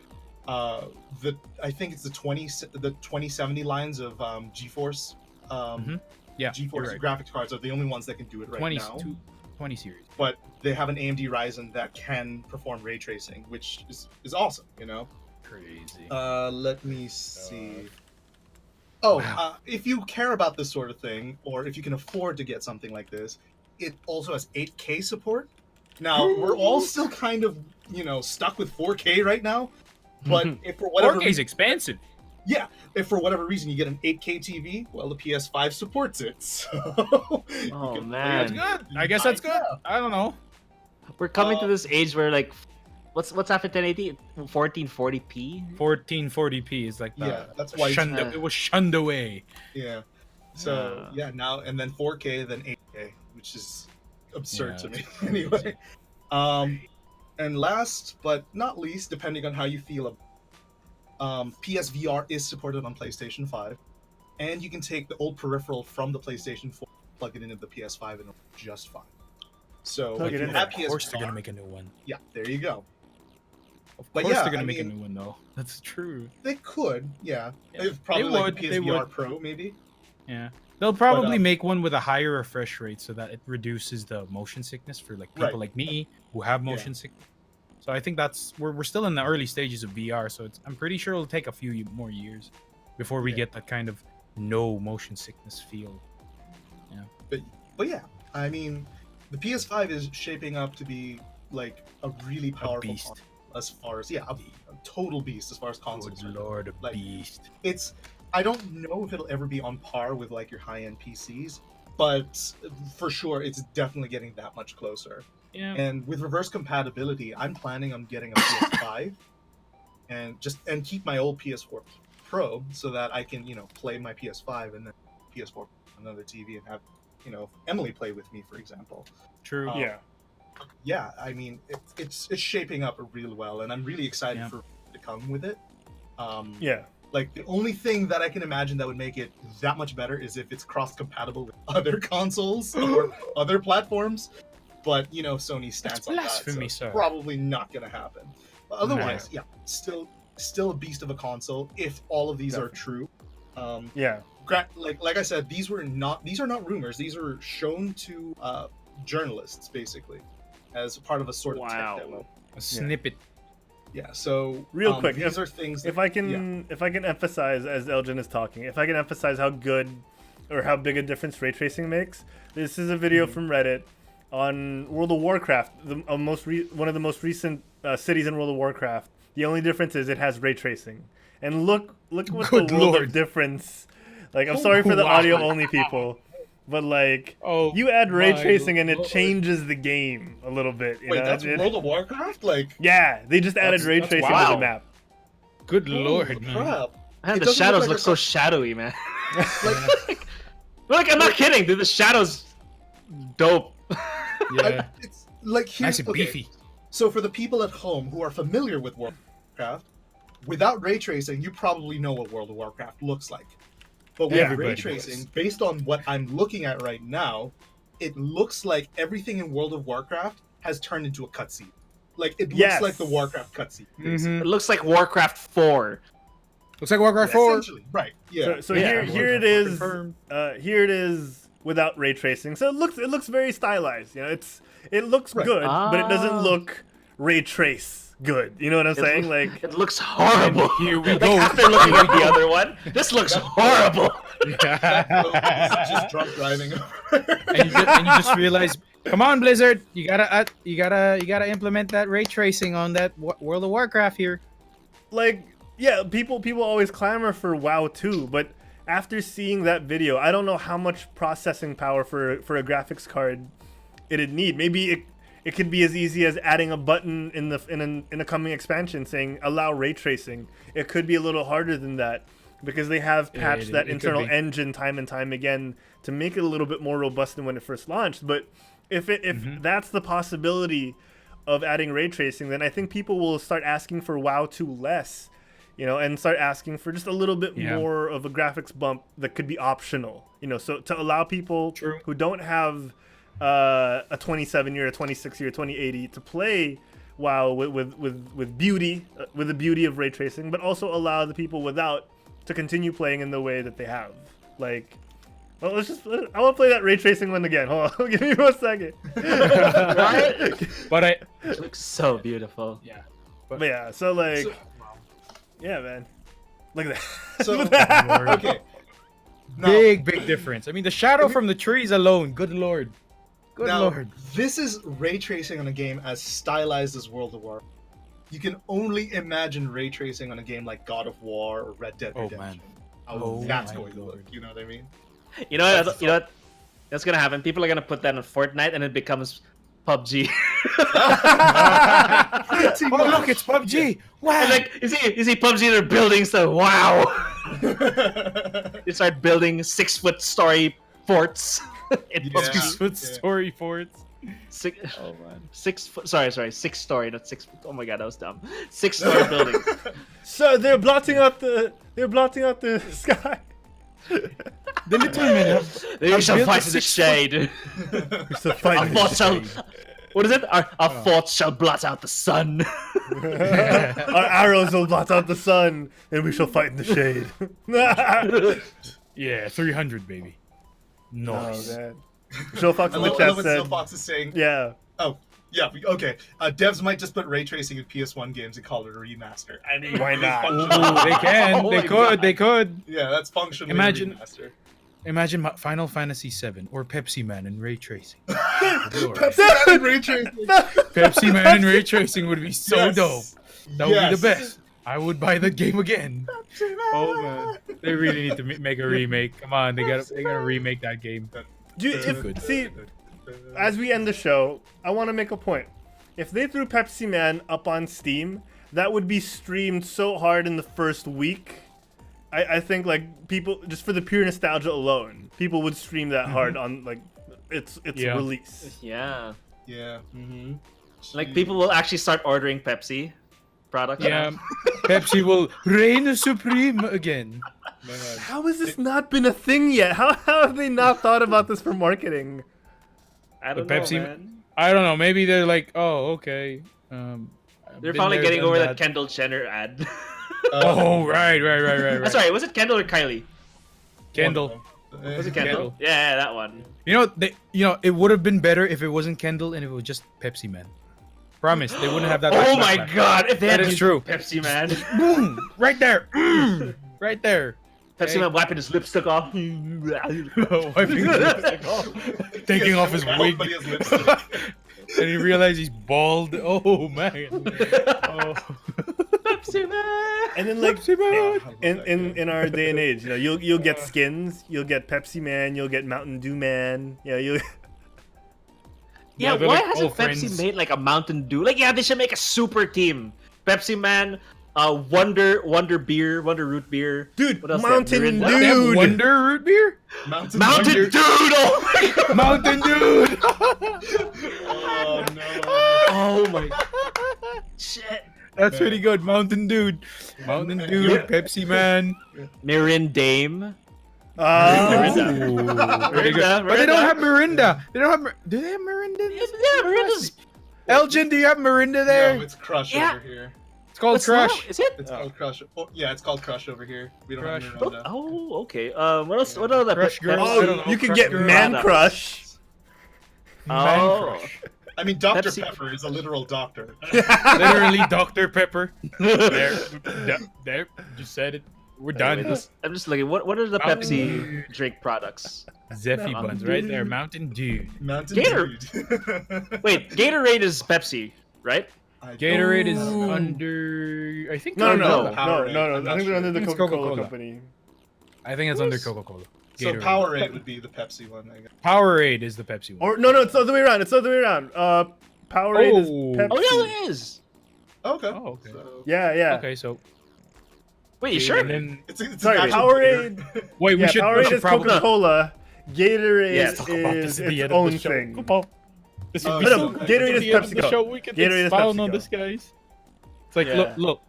I think it's the 2070 lines of GeForce. Yeah, GeForce you're right. graphics cards are the only ones that can do it right 20, now. 20 series. But they have an AMD Ryzen that can perform ray tracing, which is awesome. You know. Crazy. Let me see. Oh, if you care about this sort of thing, or if you can afford to get something like this, it also has 8K support. Now, we're all still kind of, stuck with 4K right now. But if for whatever 4K is expensive. yeah, if for whatever reason you get an 8K TV, well, the PS5 supports it. So Oh That's man, good. I guess that's good. I don't know. we're coming to this age where like, what's after 1080? 1440p. 1440p is like the Yeah, that's why it's- shunned, it was shunned away. yeah. So yeah, now and then 4K, then 8K, which is absurd to me. Anyway, and last but not least, depending on how you feel, PSVR is supported on PlayStation 5, and you can take the old peripheral from the PlayStation 4, plug it into the PS5, and it'll work just fine. So Plug if it you in have there. Of course, they're PS4, gonna make a new one. yeah, there you go. Of But course, yeah, they're gonna I make a mean- new one though. That's true. They could, yeah. Yeah. They've probably They like would, a they PSVR would. Pro, maybe. Yeah, they'll probably um, make one with a higher refresh rate so that it reduces the motion sickness for like people Right. like me who have motion sickness. So I think that's we're still in the early stages of VR. So I'm pretty sure it'll take a few more years before we Yeah. get that kind of no motion sickness feel. But yeah, I mean, the PS5 is shaping up to be like a really powerful beast. console as far as a total beast as far as consoles. Good are. lord, a Like, beast. It's I don't know if it'll ever be on par with like your high-end PCs, but for sure it's definitely getting that much closer. Yeah. And with reverse compatibility, I'm planning on getting a PS5 and keep my old PS4 Pro so that I can, play my PS5 and then PS4 on another TV and have, Emily play with me, for example. True. Yeah. Yeah, I mean, it's shaping up real well, and I'm really excited Yeah. for it to come with it. Yeah. Like, the only thing that I can imagine that would make it that much better is if it's cross-compatible with other consoles or other platforms. But, Sony's stance on that, so blasphemy, it's sir. probably not going to happen. But otherwise, yeah, still a beast of a console if all of these are true. Yeah. Like I said, these are not rumors. These are shown to journalists, basically, as part of a sort of Wow. tech demo. A snippet. Yeah, so Real quick, these are things. If I can emphasize, as Elgin is talking, if I can emphasize how good or how big a difference ray tracing makes, this is a video from Reddit on World of Warcraft, one of the most recent cities in World of Warcraft. The only difference is it has ray tracing. And look what Good the world Lord. of difference. Like, I'm sorry for the Wow. audio only people, but like, Oh, you add ray my tracing and it Lord. changes the game a little bit. You Wait, know? that's World of Warcraft? Like, Yeah, they just added That's- ray that's tracing to wow. the map. Good holy lord, man. crap. Man, It the doesn't shadows look look like so a- shadowy, man. Like, Like, I'm not kidding, dude. The shadows, dope. Yeah. it's like here's Nice and okay, beefy. So for the people at home who are familiar with World of Warcraft, without ray tracing, you probably know what World of Warcraft looks like. But with ray Everybody tracing, does. based on what I'm looking at right now, it looks like everything in World of Warcraft has turned into a cutscene. Like it looks Yes. like the Warcraft cutscene. Mhm. It looks like Warcraft 4. Looks like Warcraft 4. Essentially, right? Yeah. So Yeah, here it is. confirmed. Here it is without ray tracing. So it looks very stylized. You know, it looks Right. good, but it doesn't Ah. look ray trace good. You know what I'm saying? Like, It looks horrible. Here we Like, go. after looking at the other one, this looks horrible. It's just drunk driving. and you just realize, come on, Blizzard, you gotta implement that ray tracing on that World of Warcraft here. like yeah, people always clamor for WoW 2, but after seeing that video, I don't know how much processing power for a graphics card it'd need. Maybe it could be as easy as adding a button in a coming expansion saying allow ray tracing. It could be a little harder than that because they have patched it that could internal be. engine time and time again to make it a little bit more robust than when it first launched. But if that's the possibility of adding ray tracing, then I think people will start asking for WoW 2 less. You know, and start asking for just a little bit Yeah. more of a graphics bump that could be optional. You know, so to allow people True. who don't have a 27-year, a 26-year, 2080 to play WoW with beauty, with the beauty of ray tracing, but also allow the people without to continue playing in the way that they have. Like, well, I want to play that ray tracing one again. Hold on, give me 1 second. Right? But It looks so beautiful. yeah. But yeah, so like, So- yeah, man, look at that. So Look at that. okay. Now, Big difference. I mean, the shadow from the trees alone. Good lord. Good now, lord. this is ray tracing on a game as stylized as World of War. You can only imagine ray tracing on a game like God of War or Red Dead Oh, Redemption. man. How Oh, that's my going to look. Lord. You know what I mean? You know what? You know what? That's gonna happen. People are gonna put that on Fortnite, and it becomes PUBG. Oh look, it's PUBG. Wow. And like, you see PUBG, they're building stuff. Wow. They start building 6-foot story forts. in Yeah. PUBG. 6 foot story forts. Six, Oh man. 6 foot. Sorry, 6-story, not 6 foot. Oh my god, that was dumb. 6-story building. So they're blotting out the sky. The little men. They shall built a fight in the 6 foot- shade. It's the Our fight. thoughts shall. What is it? Our thoughts shall blot out the sun. Our arrows will blot out the sun, and we shall fight in the shade. Yeah, 300 baby. Nice. Oh, man. Show Fox I in the love chat what said, Still Fox is saying. yeah. Oh, yeah, okay. Devs might just put ray tracing in PS1 games and call it a remaster. I mean, Why it's not? functional. Ooh, they can. Oh They my could. God. They could. Yeah, that's functionally Imagine- a remaster. Imagine Final Fantasy VII or Pepsi Man in ray tracing. Good lord. Ray tracing. Pepsi Man in ray tracing would be so Yes. dope. That would be Yes. the best. I would buy the game again. Oh man, they really need to make a remake. Come on, they gotta remake that game. If, see, as we end the show, I want to make a point. If they threw Pepsi Man up on Steam, that would be streamed so hard in the first week. I think like people, just for the pure nostalgia alone, people would stream that hard on like its Yeah. release. Yeah. Yeah. Mm-hmm. Like, people will actually start ordering Pepsi products. Yeah, Pepsi will reign supreme again. How has this not been a thing yet? How have they not thought about this for marketing? I don't The know, Pepsi- man. I don't know. Maybe they're like, oh, okay. They're been finally there, getting done over that Kendall Jenner ad. Oh, right. Sorry, was it Kendall or Kylie? Kendall. Was it Kendall? Kendall. Yeah, that one. It would have been better if it wasn't Kendall and if it was just Pepsi Man. Promise, they wouldn't have that. Oh my backlash. god, if they That had is used true. Pepsi Man. Boom! Right there. Right there. Pepsi Man wiping his lipstick off. Wiping his lipstick off. Taking off his wig. But he has lipstick. and he realized he's bald. Oh man. Oh. Pepsi Man. And then like Pepsi Man. in our day and age, you know, you'll get skins, you'll get Pepsi Man, you'll get Mountain Dew Man. Yeah, you. Yeah, they're why like hasn't all Pepsi friends. made like a Mountain Dew? Like, yeah, they should make a super team. Pepsi Man, Wonder Beer, Wonder Root Beer. Dude, What else? Mountain Mirinda? They have Dude. Wonder root beer. Mountain Mountain Dew. Dude! Oh my god! Mountain Dude. Oh no. Oh my shit. That's pretty good. Mountain Dude. Mountain Dude. Yeah. Pepsi Man. Mirindame. Oh. Pretty good. Mirinda, But they don't Mirinda. have Mirinda. They don't have. Do they have Mirinda? Yeah, Mirinda's. Elgin, do you have Mirinda there? No, it's Crush Yeah. over here. It's called What's Crush. that? Is it? It's called Crush. Oh, yeah, it's called Crush over here. We don't Crush. have Oh, Miranda. oh, okay. What else? What other Crush Pepsi- Girl. I don't Oh, know, you can Crush get Girl. Man Products. Crush. Man Oh. Crush. I mean, Dr. Pepsi- Pepper is a literal doctor. Literally Dr. Pepper. There. There. Just said it. We're done. I'm just looking. What are the Mountain Pepsi drink products? Zeffy Mountain buns right there. Mountain Dew. Mountain Gator. Dude. Wait, Gatorade is Pepsi, right? I Gatorade is don't- under. I think. No, they're no, under- no, Powerade. no, I'm no. I not think they're sure. under the It's Coca-Cola Coca-Cola. company. I think it's under Coca-Cola. So Gatorade. Powerade would be the Pepsi one, I guess. Powerade is the Pepsi one. Or no, it's the other way around. It's the other way around. Powerade is Oh. Pepsi. Oh yeah, it is. Okay. Oh, okay. So, Yeah, yeah. Okay, so Wait, you sure? and then it's Sorry, an actual Powerade. beer. wait, we Yeah, should Powerade is probably Coca-Cola. Gatorade Yes. talk about this is at the its end of own the show. thing. Come on. This Oh, would be no, so no, good. Gatorade At is the end of the PepsiCo. show, we can Gatorade is expound on PepsiCo. this, guys. It's like, Yeah. look.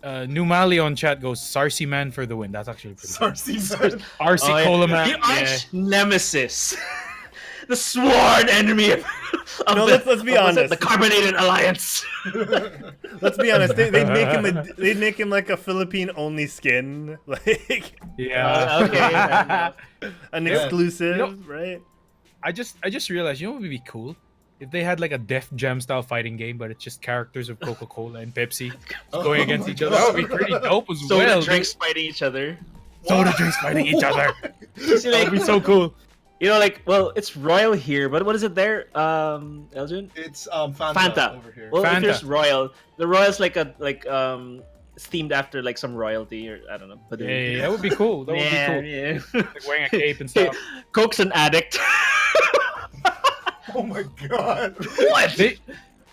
Numali on chat goes Sarsi Man for the win. That's actually pretty good. Sarsi. RC Oh, yeah. Cola Man. The Yeah. arch nemesis, the sworn enemy of No, let's be honest. the Carbonated Alliance. Let's be honest. They'd make him like a Philippine only skin, like Yeah. Okay. an Yeah. exclusive, You know- right? I just realized, you know what would be cool? If they had like a Def Jam style fighting game, but it's just characters of Coca-Cola and Pepsi going against each other. That would be pretty dope as Soda well. drinks fighting each other. Soda drinks fighting each other. See, That would be so cool. You know, like, well, it's Royal here, but what is it there, Elgin? It's Fanta, Fanta. over here. Well, Fanta. if there's Royal, the Royal's like it's themed after like some royalty or I don't know. But Yeah, that would be cool. That would be cool. yeah. Like wearing a cape and stuff. Coke's an addict. Oh my god. What? They,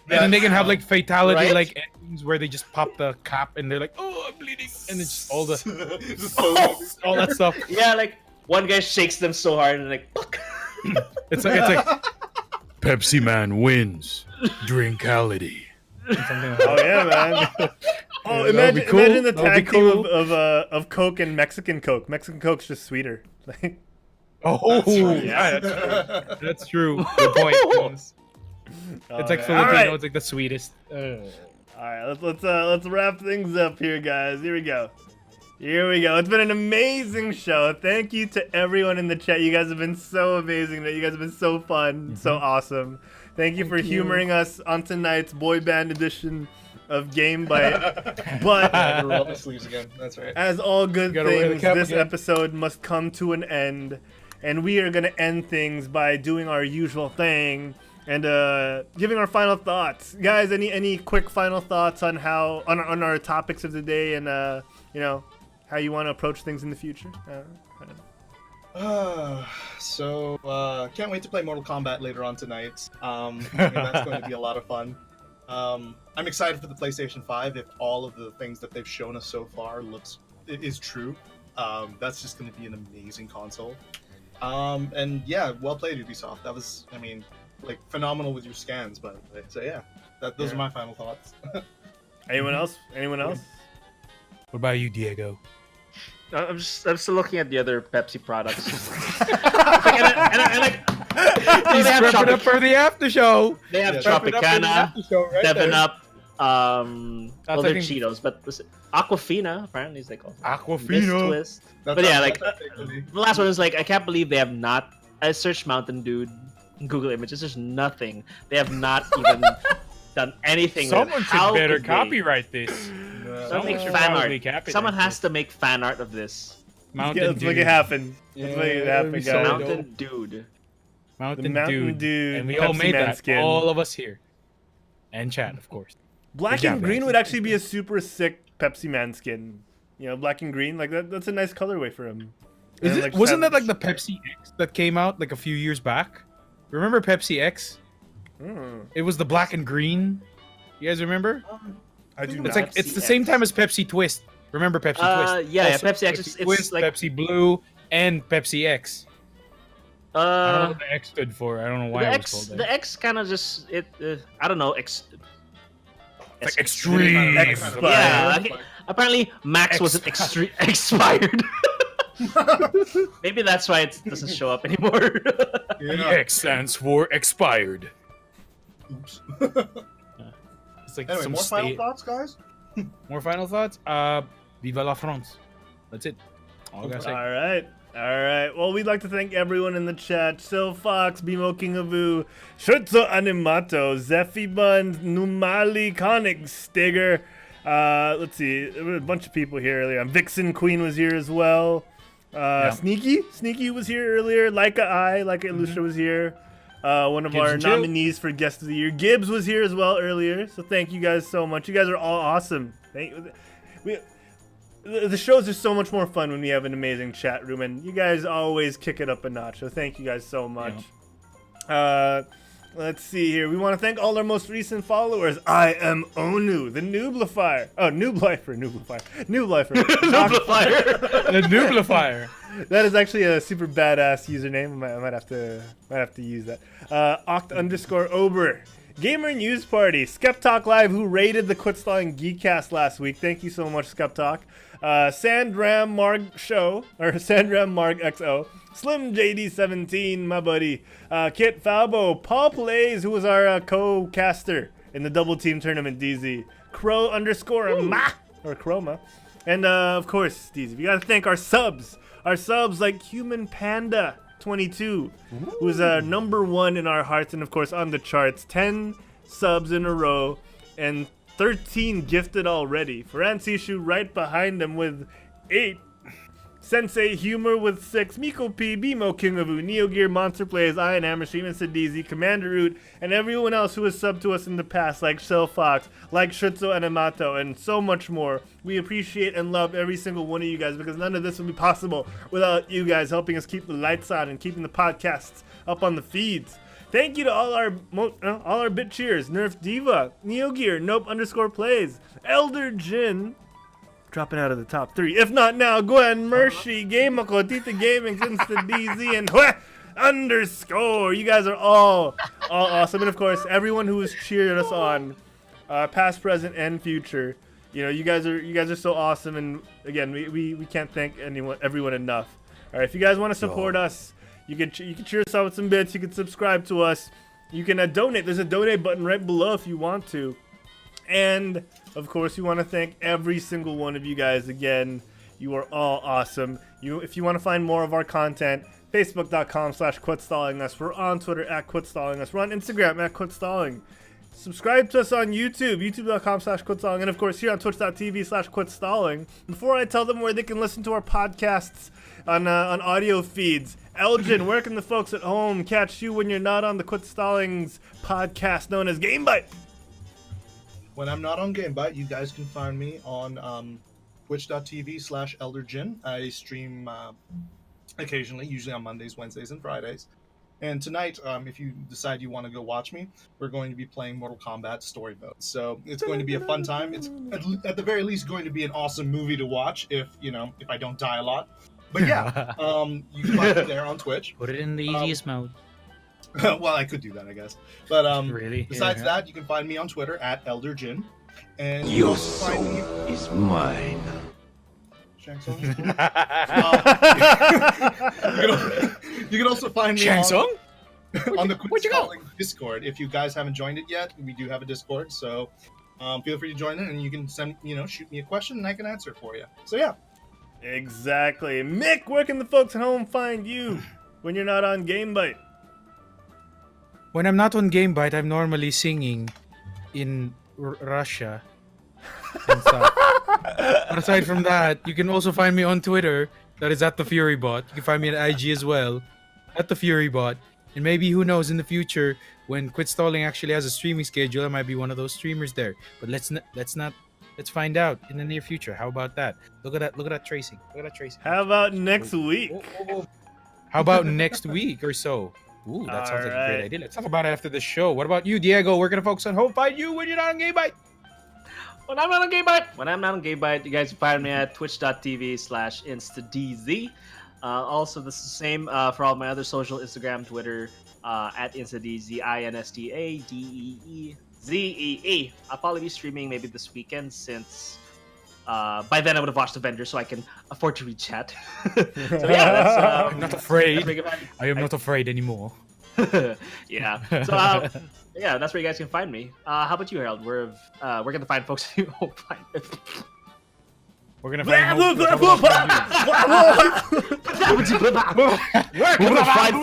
and then they can have like fatality Right? like endings where they just pop the cap and they're like, oh, I'm bleeding, and it's just all the Just so- all that stuff. Yeah, like one guy shakes them so hard and like, fuck. It's like Pepsi Man wins drinkality. Something like Oh yeah, man. Oh, Yeah, that would be imagine cool. imagine the That would be tag team cool. of Coke and Mexican Coke. Mexican Coke's just sweeter. Like, Oh, That's right. yeah, that's true. Good point. It's like man. Filipino. All right. It's like the sweetest. All right, let's wrap things up here, guys. Here we go. It's been an amazing show. Thank you to everyone in the chat. You guys have been so amazing. You guys have been so fun, so awesome. Thank you for humoring us on tonight's boy band edition of GameByte. But Roll up the sleeves again. That's right. as all good Gotta wear the things, cap this again. episode must come to an end, and we are gonna end things by doing our usual thing and giving our final thoughts, guys. Any quick final thoughts on how on our topics of the day and how you want to approach things in the future? I don't know. So can't wait to play Mortal Kombat later on tonight. That's going to be a lot of fun. I'm excited for the PlayStation 5 if all of the things that they've shown us so far is true. That's just going to be an amazing console. And yeah, well played, Ubisoft. That was, phenomenal with your scans, by the way. So yeah, those are my final thoughts. Anyone else? What about you, Diego? I'm still looking at the other Pepsi products. He's they have prepping up for the after show. They have Yeah, Prepping up for the Tropicana, after show right 7 there. Up, well, I they're think- Cheetos, but was it Aquafina? Apparently, is they called Aquafina. Twist. That's But yeah, all- like that's basically- the last one is like I can't believe they have not. I searched Mountain Dude in Google Images. There's nothing. They have not even done anything. with it. Someone How should better could they? copyright this. Yeah. Someone Someone make should fan probably art. copyright Someone has this. to make fan art of this. Mountain Let's make Dew. it happen. Yeah, Let's make it that'd happen, be so guys. dope. Mountain Dude. Mountain Dew and we all Pepsi made Man that. skin. All of us here, and chat, of course. Black Good and job, green guys. would actually be a super sick Pepsi Man skin. You know, black and green, like that's a nice colorway for him. And, like, Wasn't that have- like the Pepsi X that came out like a few years back? Remember Pepsi X? Mm, It was the black and green. You guys remember? I do It's not. like it's the Pepsi same X. time as Pepsi Twist. Remember Pepsi Twist? Yeah, Also, Pepsi X. It's Twist, like Pepsi Blue, and Pepsi X. I don't know what the X stood for. I don't know why the it was X. called that. The X kind of just it. I don't know. Like extreme. X- Yeah. Okay. Apparently, Max wasn't expired. Maybe that's why it doesn't show up anymore. The X stands for expired. Oops. It's like Anyway, some more final state. thoughts, guys? More final thoughts? Viva la France. That's it. All I gotta say. All right. Well, we'd like to thank everyone in the chat. Sil Fox, Bimo King of Vu, Shutzo Animato, Zephy Buns, Numali, Konig, Stigger. Let's see. There were a bunch of people here earlier. Vixen Queen was here as well. Sneaky was here earlier. Leica Illustra was here. One of Gibbs our and Chill. nominees for Guest of the Year. Gibbs was here as well earlier. So thank you guys so much. You guys are all awesome. The shows are so much more fun when we have an amazing chat room, and you guys always kick it up a notch. So thank you guys so much. Let's see here. We want to thank all our most recent followers. I am Onu, the Nooblifier. Oh, Nooblifer. Nooblifer. The Nooblifier. That is actually a super badass username. I might have to use that. Oct_Ober. Gamer News Party. Skeptalk Live, who rated the Quit Stalling Geekcast last week. Thank you so much, Skeptalk. Sandram Marg Show, or Sandram Marg XO. Slim JD17, my buddy. Kit Falbo. Paul Plays, who was our co-caster in the Double Team Tournament, DZ. Crow_Ma, or Chroma. And of course, DZ, we gotta thank our subs. Our subs like Human Panda 22, who's number 1 in our hearts and of course on the charts. 10 subs in a row and 13 gifted already. Faransishu right behind him with 8. Sensei Humor with 6. Miko P, Bimo King of Vu, Neo Gear, Monster Plays, Iron Hammer, Streamin' Sadizi, Commander Root, and everyone else who has subbed to us in the past, like Shell Fox, like Shutzo Animato, and so much more. We appreciate and love every single one of you guys because none of this would be possible without you guys helping us keep the lights on and keeping the podcasts up on the feeds. Thank you to all our bit cheers, Nerf Diva, Neo Gear, Nope_Plays, ElderDjinn, dropping out of the top 3. If not now, Gwen, Mercy, Gameko, Tita Gaming, Insta DZ, and _. You guys are all awesome. And of course, everyone who has cheered us on, past, present, and future. You know, you guys are so awesome. And again, we can't thank everyone enough. All right, if you guys want to support us, you can cheer us on with some bits. You can subscribe to us. You can donate. There's a donate button right below if you want to. And of course, we want to thank every single one of you guys again. You are all awesome. If you want to find more of our content, facebook.com/quitstallingus. We're on Twitter @quitstallingus. We're on Instagram @quitstalling. Subscribe to us on YouTube, youtube.com/quitstalling. And of course, here on twitch.tv/quitstalling. Before I tell them where they can listen to our podcasts on audio feeds, Elgene, where can the folks at home catch you when you're not on the Quit Stallings podcast known as GameByte? When I'm not on GameByte, you guys can find me on twitch.tv/ElderDjinn. I stream occasionally, usually on Mondays, Wednesdays, and Fridays. And tonight, if you decide you want to go watch me, we're going to be playing Mortal Kombat Story Mode. So it's going to be a fun time. It's at the very least going to be an awesome movie to watch if I don't die a lot. But yeah, you can find me there on Twitch. Put it in the easiest mode. Well, I could do that, I guess. But Really? besides Yeah. that, you can find me on Twitter @ElderDjinn. And you can Your also find me... soul is mine. Shang Tsung? You can also find me Shang Tsung? on the Where'd you go? Quitstalling Discord. If you guys haven't joined it yet, we do have a Discord, so feel free to join it, and you can shoot me a question, and I can answer it for you. So yeah. Exactly. Mick, where can the folks at home find you when you're not on GameByte? When I'm not on GameByte, I'm normally singing in Russia and stuff. But aside from that, you can also find me on Twitter. That is @TheFuryBot. You can find me at IG as well, @TheFuryBot. And maybe, who knows, in the future, when Quit Stalling actually has a streaming schedule, I might be one of those streamers there. But let's find out in the near future. How about that? Look at that tracing. Look at that tracing. How about next week? How about next week or so? Ooh, that sounds like a great idea. Let's talk about it after the show. What about you, Diego? We're gonna focus on home. Find you when you're not on GameByte. When I'm not on GameByte, you guys can find me at twitch.tv/instadz. Also, this is the same for all my other social, Instagram, Twitter, at instadz, INSTADEEZEE. I'll probably be streaming maybe this weekend, since by then I would have watched Avengers, so I can afford to read chat. So yeah, that's, I'm not afraid. I am not afraid anymore. Yeah. So yeah, that's where you guys can find me. How about you, Harold? We're gonna find folks who won't find it. We're gonna find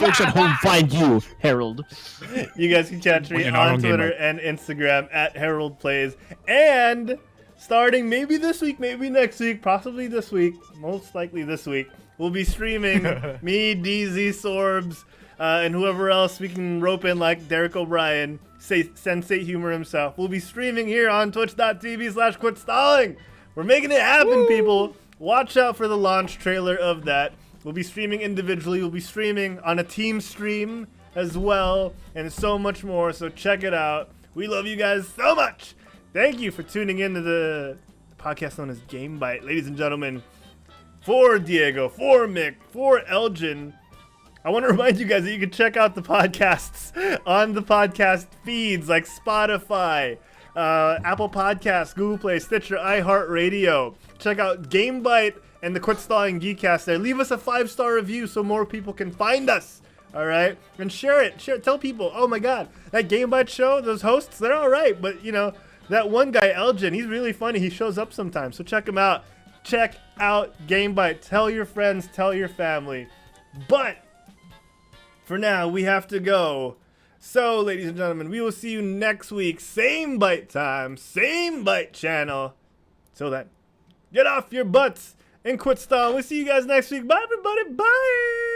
folks at home find you, Herald. You guys can catch me on Twitter and Instagram at Herald Plays. And starting maybe this week, maybe next week, possibly this week, most likely this week, we'll be streaming me, DZ Sorbs, and whoever else we can rope in, like Derek O'Brien, Sensei Humor himself. We'll be streaming here on twitch.tv/quitstalling. We're making it happen, people. Watch out for the launch trailer of that. We'll be streaming individually. We'll be streaming on a team stream as well, and so much more. So check it out. We love you guys so much. Thank you for tuning in to the podcast known as GameByte. Ladies and gentlemen, for Diego, for Mick, for Elgene, I want to remind you guys that you can check out the podcasts on the podcast feeds like Spotify, Apple Podcasts, Google Play, Stitcher, iHeartRadio. Check out GameByte and the Quit Stalling Geekcast there. Leave us a 5-star review so more people can find us. All right, and share it. Tell people. Oh my God, that GameByte show, those hosts, they're all right. But you know, that one guy, Elgene, he's really funny. He shows up sometimes, so check him out. Check out GameByte. Tell your friends. Tell your family. But for now, we have to go. So, ladies and gentlemen, we will see you next week. Same Byte time, same Byte channel. Till then, get off your butts and quit stalling. We'll see you guys next week. Bye, everybody. Bye.